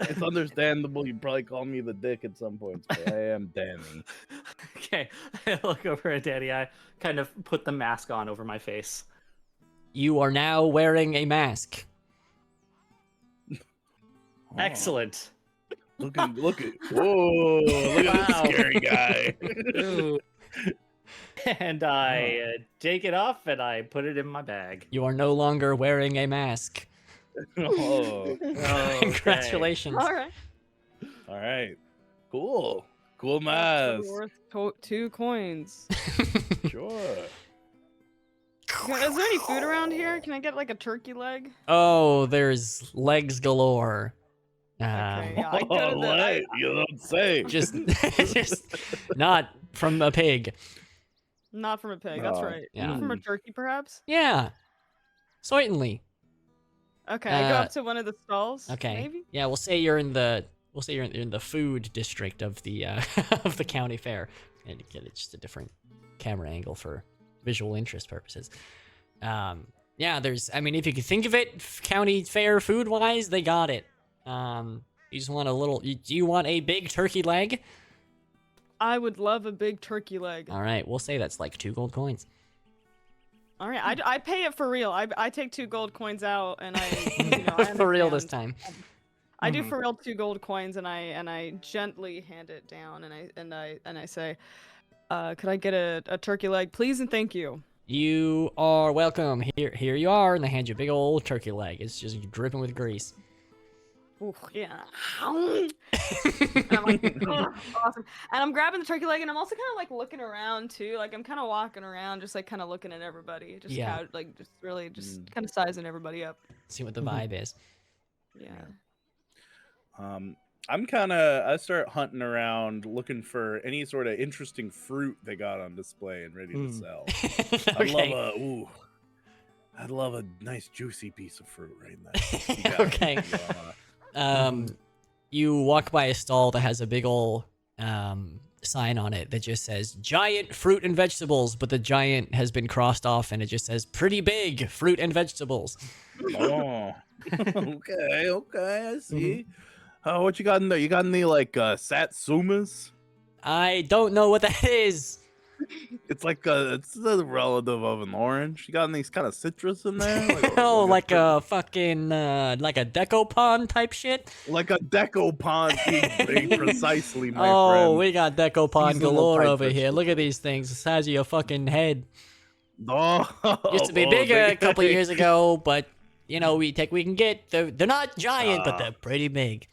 Speaker 4: it's understandable you probably call me the Dick at some points, but I am Danny.
Speaker 3: Okay. I look over at Danny. I kind of put the mask on over my face.
Speaker 1: You are now wearing a mask.
Speaker 4: Oh,
Speaker 3: Excellent.
Speaker 4: look at whoa! Look at
Speaker 3: Wow.
Speaker 4: this scary guy.
Speaker 3: And I take it off and I put it in my bag.
Speaker 1: You are no longer wearing a mask.
Speaker 4: Oh,
Speaker 3: Okay.
Speaker 1: Congratulations.
Speaker 2: All right.
Speaker 4: all right, cool mask.
Speaker 2: Worth 2 coins.
Speaker 4: Sure.
Speaker 2: Is there any food around here? Can I get like a turkey leg?
Speaker 1: Oh, there's legs galore.
Speaker 2: Okay, yeah, I go
Speaker 4: Oh,
Speaker 2: to the,
Speaker 4: what? You don't say.
Speaker 1: Just, just not from a pig.
Speaker 2: not from a pig. That's
Speaker 4: Oh,
Speaker 2: right.
Speaker 1: yeah.
Speaker 2: From a turkey, perhaps.
Speaker 1: Yeah, certainly.
Speaker 2: Okay, I go
Speaker 1: Uh,
Speaker 2: up to one of the stalls.
Speaker 1: Okay.
Speaker 2: Maybe.
Speaker 1: Yeah, we'll say you're in the in the food district of the of the county fair, and get it just a different camera angle for visual interest purposes. Yeah, there's. I mean, if you can think of it, county fair food wise, they got it. You just want a little. Do you want a big turkey leg?
Speaker 2: I would love a big turkey leg.
Speaker 1: All right, we'll say that's like 2 gold coins.
Speaker 2: All right, I pay it for real. I take 2 gold coins out, and I
Speaker 1: For real this
Speaker 2: understand.
Speaker 1: time.
Speaker 2: I do for real 2 gold coins, and I gently hand it down, and I say, could I get a turkey leg, please, and thank you.
Speaker 1: You are welcome. Here you are, and they hand you a big old turkey leg. It's just dripping with grease.
Speaker 2: Ooh, yeah. And I'm like, "Oh, awesome. And I'm grabbing the turkey leg, and I'm also kind of like looking around too. Like I'm kind of walking around, just like kind of looking at everybody, just
Speaker 1: Yeah.
Speaker 2: like just really just kind of sizing everybody up.
Speaker 1: See what the vibe is.
Speaker 2: Yeah.
Speaker 4: I start hunting around looking for any sort of interesting fruit they got on display and ready to sell.
Speaker 1: Okay.
Speaker 4: I'd love a nice juicy piece of fruit right now. You got it.
Speaker 1: Okay. You walk by a stall that has a big ol' sign on it that just says giant fruit and vegetables, but the giant has been crossed off and it just says pretty big fruit and vegetables.
Speaker 4: Oh, okay, I see. What you got in there? You got any like satsumas?
Speaker 1: I don't know what that is.
Speaker 4: It's like it's the relative of an orange. You got any kind of citrus in there?
Speaker 1: Oh, like a fucking like a Decopon type shit.
Speaker 4: like a Decopon, precisely, my
Speaker 1: Oh,
Speaker 4: friend.
Speaker 1: we got Decopon
Speaker 4: Seasonal
Speaker 1: galore
Speaker 4: type
Speaker 1: over here.
Speaker 4: vegetable.
Speaker 1: Look at these things, the size of your fucking head.
Speaker 4: Oh,
Speaker 1: Used to be bigger a couple years ago, but you know we can get. They're not giant, but they're pretty big.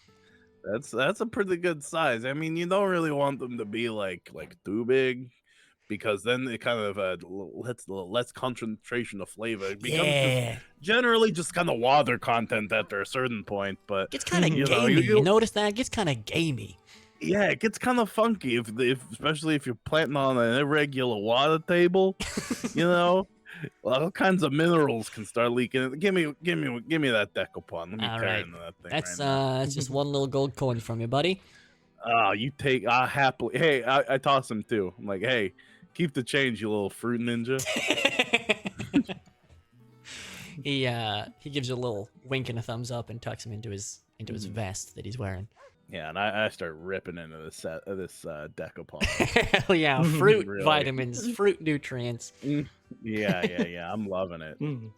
Speaker 4: That's a pretty good size. I mean, you don't really want them to be like too big, because then it kind of lets a little less concentration of flavor. It becomes
Speaker 1: Yeah,
Speaker 4: generally just kind of water content after a certain point. But
Speaker 1: gets kind of
Speaker 4: you know,
Speaker 1: gamey. You
Speaker 4: you-
Speaker 1: notice that? It gets kind of gamey.
Speaker 4: yeah, it gets kind of funky if especially if you're planting on an irregular water table. You know, all kinds of minerals can start leaking. Give me that Decopon. Let me
Speaker 1: All
Speaker 4: tear
Speaker 1: right.
Speaker 4: into that thing.
Speaker 1: That's
Speaker 4: right now.
Speaker 1: that's just one little gold coin from you, buddy.
Speaker 4: Oh, you take. I happily. Hey, I toss him too. I'm like, hey, keep the change, you little fruit ninja.
Speaker 1: He gives you a little wink and a thumbs up and tucks him into his vest that he's wearing.
Speaker 4: Yeah, and I start ripping into this Decopon.
Speaker 1: Hell yeah, fruit
Speaker 4: Really.
Speaker 1: vitamins, fruit nutrients.
Speaker 4: Yeah. I'm loving it.
Speaker 3: Mm.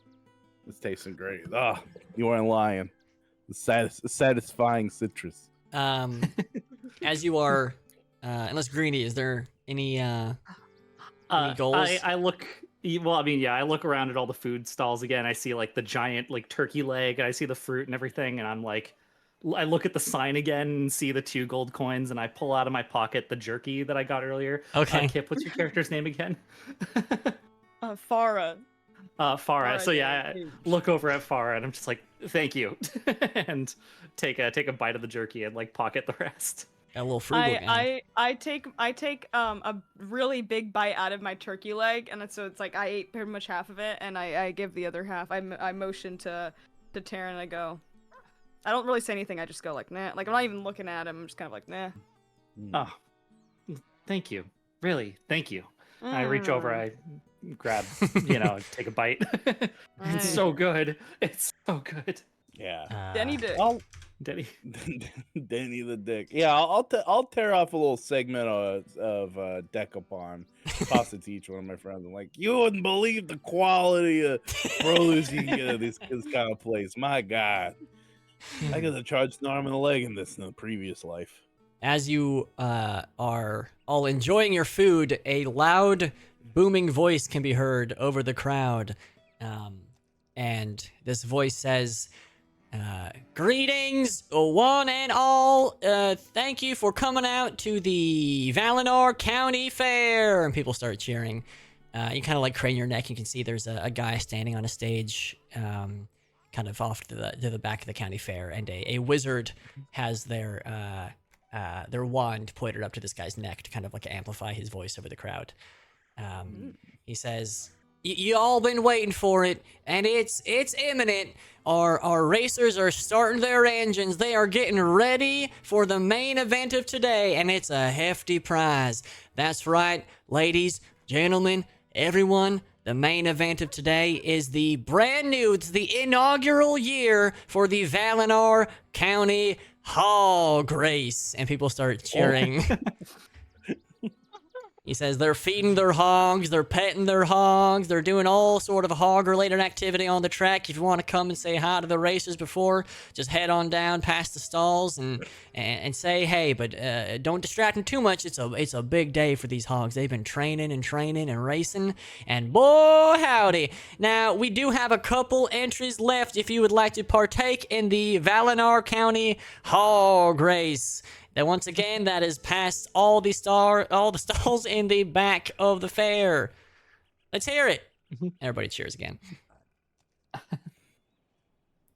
Speaker 4: It's tasting great. Oh, you aren't lying. The satisfying citrus.
Speaker 1: As you are, unless Greeny, is there any goals?
Speaker 3: I look. Well, I mean, yeah, I look around at all the food stalls again. I see like the giant like turkey leg. I see the fruit and everything, and I'm like, I look at the sign again and see the 2 gold coins, and I pull out of my pocket the jerky that I got earlier.
Speaker 1: Okay.
Speaker 3: Kip, what's your character's name again?
Speaker 2: Farah.
Speaker 3: Farah. So yeah, I
Speaker 2: yeah.
Speaker 3: look over at Farah, and I'm just like, thank you, and take a bite of the jerky and like pocket the rest.
Speaker 1: Got a little frugal guy.
Speaker 2: I take a really big bite out of my turkey leg, and so it's like I ate pretty much half of it, and I give the other half. I motion to Taryn, and I go. I don't really say anything. I just go like nah. Like I'm not even looking at him. I'm just kind of like nah.
Speaker 3: Oh, thank you. Really, thank you. I reach over, I grab, take a bite. It's so good. It's so good.
Speaker 4: Yeah.
Speaker 2: Denny did.
Speaker 3: Denny.
Speaker 4: Denny the dick. Yeah, I'll tear off a little segment of Decapon. Toss it to each one of my friends. I'm like, you wouldn't believe the quality of produce you can get at this kind of place. My God. I could have charged an arm and a leg in the previous life.
Speaker 1: As you are all enjoying your food, a loud, booming voice can be heard over the crowd. And this voice says, greetings, one and all. Thank you for coming out to the Valinor County Fair. And people start cheering. You kind of like crane your neck. You can see there's a guy standing on a stage, kind of off to the back of the county fair. And a wizard has their wand pointed up to this guy's neck to kind of like amplify his voice over the crowd. He says, you all been waiting for it, and it's imminent. Our racers are starting their engines. They are getting ready for the main event of today, and it's a hefty prize. That's right, ladies, gentlemen, everyone. The main event of today is the it's the inaugural year for the Valinor County Hog Race. And people start cheering. He says they're feeding their hogs, they're petting their hogs, they're doing all sort of hog-related activity on the track. If you want to come and say hi to the racers before, just head on down past the stalls and say hey, but don't distract them too much. It's a big day for these hogs. They've been training and racing, and boy howdy. Now, we do have a couple entries left if you would like to partake in the Valinor County Hog Race. That once again, that is past all the stalls in the back of the fair. Let's hear it. Everybody cheers again.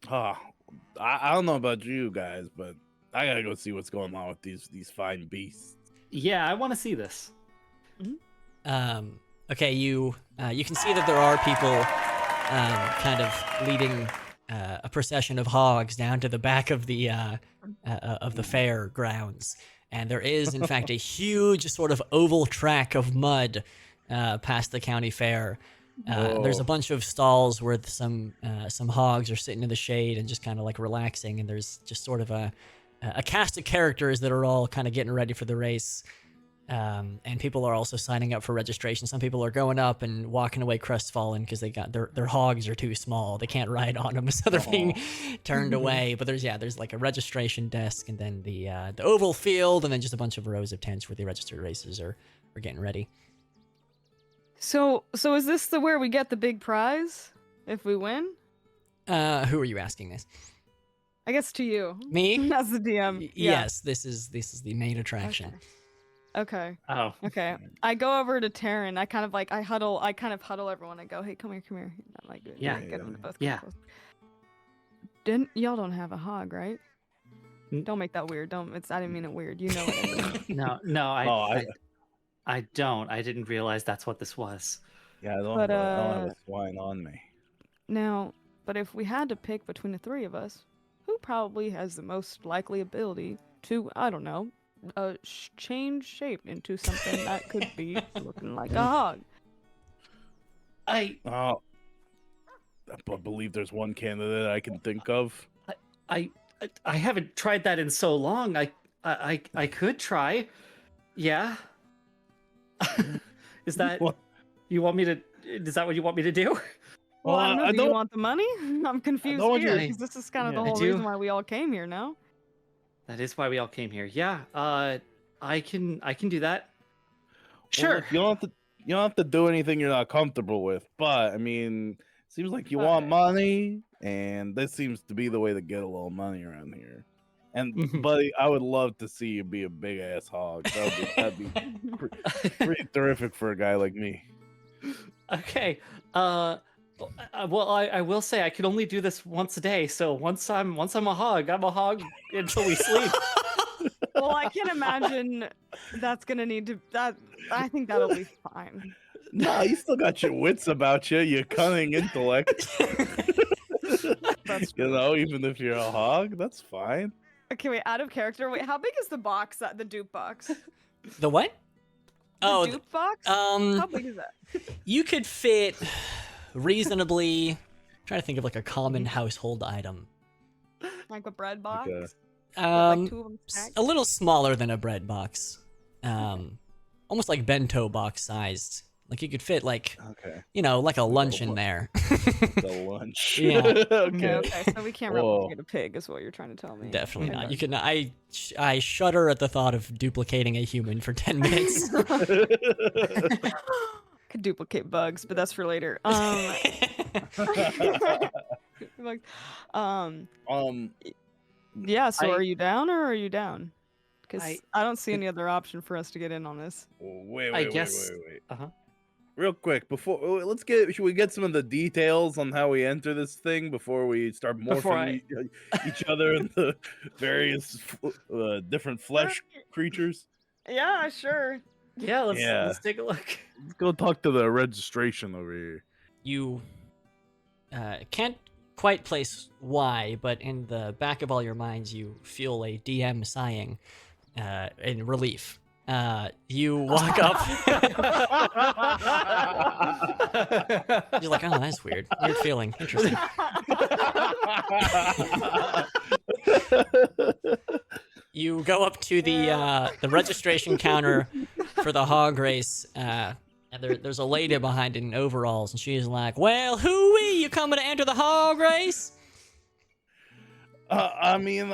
Speaker 4: I don't know about you guys, but I gotta go see what's going on with these fine beasts.
Speaker 3: Yeah, I want to see this.
Speaker 1: Okay, you can see that there are people kind of leading a procession of hogs down to the back of the fair grounds, and there is in fact a huge sort of oval track of mud past the county fair. There's a bunch of stalls where some hogs are sitting in the shade and just kind of like relaxing, and there's just sort of a cast of characters that are all kind of getting ready for the race. And people are also signing up for registration. Some people are going up and walking away crestfallen because they got their hogs are too small. They can't ride on them, so they're being turned away. But there's like a registration desk, and then the oval field, and then just a bunch of rows of tents where the registered racers are getting ready.
Speaker 2: So is this where we get the big prize if we win?
Speaker 1: Who are you asking this?
Speaker 2: I guess to you.
Speaker 1: Me?
Speaker 2: As the DM. Yeah.
Speaker 1: Yes, this is the main attraction.
Speaker 2: Okay.
Speaker 3: Oh.
Speaker 2: Okay. I go over to Taryn. I kind of huddle everyone. I go, hey, come here. I'm like,
Speaker 3: Yeah.
Speaker 2: Get them to both
Speaker 3: Yeah.
Speaker 2: close. Y'all don't have a hog, right? Don't make that weird. I didn't mean it weird. You know what I mean.
Speaker 3: No, I don't. I didn't realize that's what this was.
Speaker 4: Yeah, I don't have a swine on me.
Speaker 2: Now, but if we had to pick between the three of us, who probably has the most likely ability to, I don't know, change shape into something that could be looking like a hog?
Speaker 3: I
Speaker 4: believe there's one candidate I can think of.
Speaker 3: I haven't tried that in so long. I could try. Yeah. Is that
Speaker 4: What?
Speaker 3: you want me to? Is that what you want me to do?
Speaker 2: Well, I don't know.
Speaker 4: I
Speaker 2: Do you
Speaker 4: don't-
Speaker 2: want the money? I'm confused
Speaker 4: don't
Speaker 2: here
Speaker 3: want-
Speaker 2: because this is kind of
Speaker 3: Yeah,
Speaker 2: the
Speaker 3: I
Speaker 2: whole
Speaker 3: do.
Speaker 2: reason why we all came here. No.
Speaker 3: That is why we all came here. Yeah. I can do that.
Speaker 4: Well,
Speaker 3: Sure.
Speaker 4: look, you don't have to do anything you're not comfortable with. But I mean, seems like you want money, and this seems to be the way to get a little money around here. And
Speaker 3: Mhm.
Speaker 4: buddy, I would love to see you be a big ass hog. That'd be pretty terrific for a guy like me.
Speaker 3: Okay. Well, I will say I can only do this once a day. So once I'm a hog, I'm a hog until we sleep.
Speaker 2: Well, I can imagine that's gonna need to. That I think that'll be fine.
Speaker 4: No, you still got your wits about you, your cunning intellect.
Speaker 2: That's
Speaker 4: You
Speaker 2: true.
Speaker 4: know, even if you're a hog, that's fine.
Speaker 2: Okay, wait. Out of character. Wait, how big is the box? The dupe box.
Speaker 1: The what?
Speaker 2: The
Speaker 1: Oh,
Speaker 2: dupe box. How big is that?
Speaker 1: you could fit reasonably. Trying to think of like a common household item.
Speaker 2: Like a bread box.
Speaker 4: Okay.
Speaker 2: With, like 2 of them stacked?
Speaker 1: A little smaller than a bread box. Almost like bento box sized. Like you could fit like,
Speaker 4: Okay.
Speaker 1: like a lunch in there.
Speaker 4: The lunch.
Speaker 1: Yeah.
Speaker 2: Okay,
Speaker 4: Okay.
Speaker 2: so we can't
Speaker 4: Whoa.
Speaker 2: replicate a pig, is what you're trying to tell me.
Speaker 1: Definitely
Speaker 2: Okay.
Speaker 1: not. You can. I shudder at the thought of duplicating a human for 10 minutes.
Speaker 2: Could duplicate bugs, but that's for later. Like, yeah. So
Speaker 3: I-
Speaker 2: are you down or are you down? Because
Speaker 3: I-
Speaker 2: I don't see any other option for us to get in on this.
Speaker 4: Wait,
Speaker 3: I guess-
Speaker 4: wait.
Speaker 3: Uh-huh.
Speaker 4: Real quick, should we get some of the details on how we enter this thing before we start morphing each other into various different flesh creatures?
Speaker 2: Yeah, sure.
Speaker 3: Yeah,
Speaker 4: Yeah.
Speaker 3: let's take a look.
Speaker 4: Let's go talk to the registration over here.
Speaker 1: You can't quite place why, but in the back of all your minds, you feel a DM sighing in relief. You walk up. You're like, oh, that's weird. Weird feeling. Interesting. You go up to the registration counter for the hog race. And there's a lady behind it in overalls, and she's like, "Well, hooey, you coming to enter the hog race?"
Speaker 4: I mean,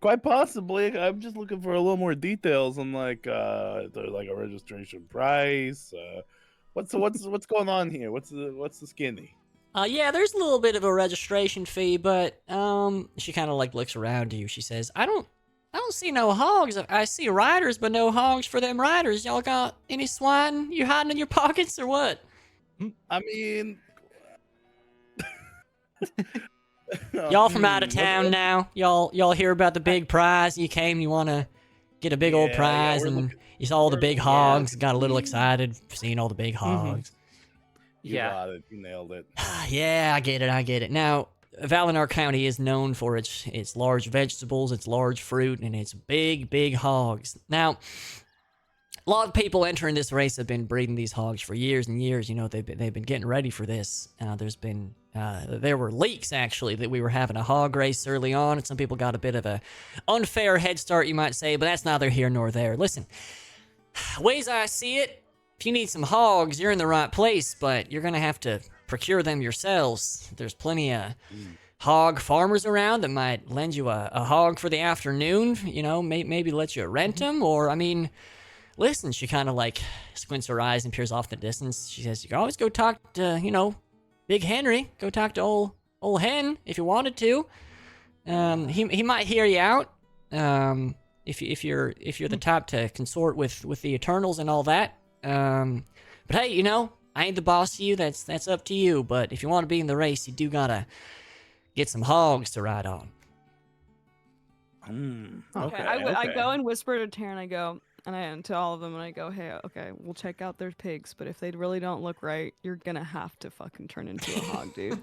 Speaker 4: quite possibly. I'm just looking for a little more details on like a registration price. What's going on here? What's the skinny?
Speaker 1: Yeah, there's a little bit of a registration fee, but she kind of like looks around to you. She says, I don't see no hogs. I see riders, but no hogs for them riders. Y'all got any swine you hiding in your pockets or what?"
Speaker 4: I mean,
Speaker 1: Y'all from out of town now? Y'all hear about the big prize? You came, you want to get a big old
Speaker 4: Yeah,
Speaker 1: prize,
Speaker 4: we're
Speaker 1: and
Speaker 4: looking-
Speaker 1: you saw all the big
Speaker 4: yeah.
Speaker 1: hogs, got a little excited seeing all the big hogs.
Speaker 4: You
Speaker 3: Yeah.
Speaker 4: got it. You nailed it.
Speaker 1: Yeah, I get it. Now, Valinar County is known for its large vegetables, its large fruit, and its big hogs. Now, a lot of people entering this race have been breeding these hogs for years and years. They've been getting ready for this. There were leaks actually that we were having a hog race early on, and some people got a bit of a unfair head start, you might say, but that's neither here nor there. Listen, ways I see it, if you need some hogs, you're in the right place, but you're gonna have to procure them yourselves. There's plenty of hog farmers around that might lend you a hog for the afternoon, maybe let you rent them, or, listen, she kind of like squints her eyes and peers off in the distance. She says, you can always go talk to, Big Henry. Go talk to old Hen if you wanted to. He might hear you out. If you're the type to consort with the Eternals and all that. But hey, I ain't the boss of you. That's up to you. But if you want to be in the race, you do gotta get some hogs to ride on.
Speaker 2: Okay. I go and whisper to Taryn. I go and to all of them, and I go, hey, okay, we'll check out their pigs, but if they really don't look right, you're gonna have to fucking turn into a hog, dude.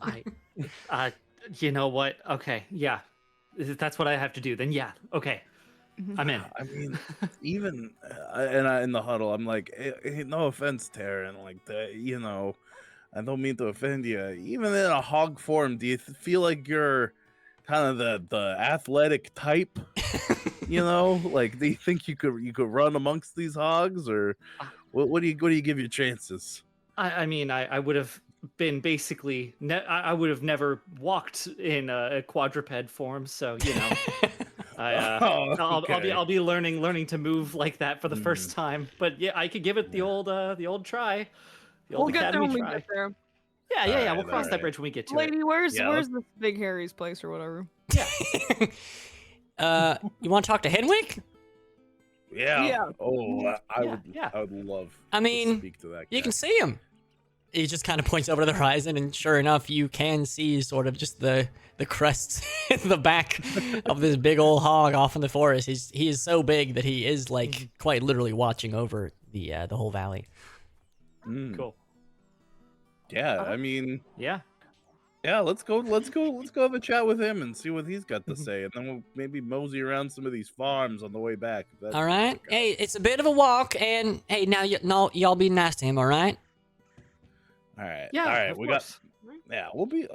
Speaker 3: You know what? Okay, yeah, that's what I have to do. Then yeah, okay, I'm in.
Speaker 4: I mean, even in the huddle, I'm like, hey, no offense, Taryn. Like, I don't mean to offend you. Even in a hog form, do you feel like you're kind of the athletic type? Like, do you think you could run amongst these hogs, or what do you give your chances?
Speaker 3: I mean, I would have been basically. I would have never walked in a quadruped form, so I'll be learning to move like that for the first time. But yeah, I could give it the old try. The old
Speaker 2: We'll get there
Speaker 3: academy
Speaker 2: when we
Speaker 3: try.
Speaker 2: get there.
Speaker 3: Yeah. We'll
Speaker 4: Alright,
Speaker 3: cross that
Speaker 4: alright.
Speaker 3: bridge when we get to
Speaker 2: Lady, where's
Speaker 4: Yeah,
Speaker 2: where's this Big Harry's place or whatever?
Speaker 3: it.
Speaker 1: You want to talk to Henwick?
Speaker 4: Yeah.
Speaker 2: Yeah.
Speaker 4: Oh, I
Speaker 3: Yeah,
Speaker 4: would.
Speaker 3: yeah.
Speaker 4: I would love.
Speaker 1: I
Speaker 4: to
Speaker 1: mean,
Speaker 4: speak to that.
Speaker 1: You
Speaker 4: guy.
Speaker 1: can see him. he just kind of points over to the horizon, and sure enough, you can see sort of just the crests in the back of this big old hog off in the forest. He is so big that he is like quite literally watching over the whole valley.
Speaker 3: Cool.
Speaker 4: Yeah, I mean,
Speaker 3: Yeah.
Speaker 4: yeah. Let's go have a chat with him and see what he's got to say, and then we'll maybe mosey around some of these farms on the way back. If that
Speaker 1: All
Speaker 4: doesn't
Speaker 1: right.
Speaker 4: work out.
Speaker 1: Hey, it's a bit of a walk, and hey, now y'all be nice to him. All right.
Speaker 4: All right.
Speaker 3: Yeah.
Speaker 4: All right.
Speaker 3: of
Speaker 4: We
Speaker 3: course.
Speaker 4: got. Yeah, we'll be.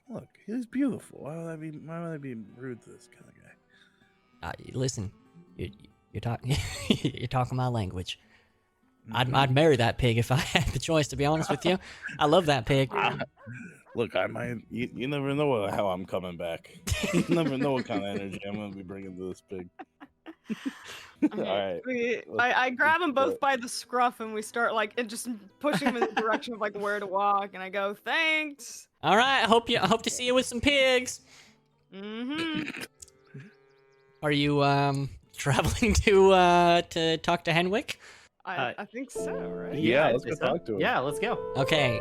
Speaker 4: Look, he's beautiful. Why would I be rude to this kind of guy?
Speaker 1: Listen, you're talking you're talking my language. I'd marry that pig if I had the choice. To be honest with you, I love that pig.
Speaker 4: Look, I might. You never know how I'm coming back. You never know what kind of energy I'm gonna be bringing to this pig. All right.
Speaker 2: I grab them both by the scruff and we start like and just pushing them in the direction of like where to walk. And I go, thanks.
Speaker 1: All right. I hope to see you with some pigs.
Speaker 2: Mm-hmm.
Speaker 1: Are you traveling to talk to Henwick?
Speaker 2: I think so, right?
Speaker 4: Yeah,
Speaker 3: I'd
Speaker 4: let's
Speaker 3: say
Speaker 4: go talk to him.
Speaker 3: Yeah, let's go.
Speaker 1: Okay.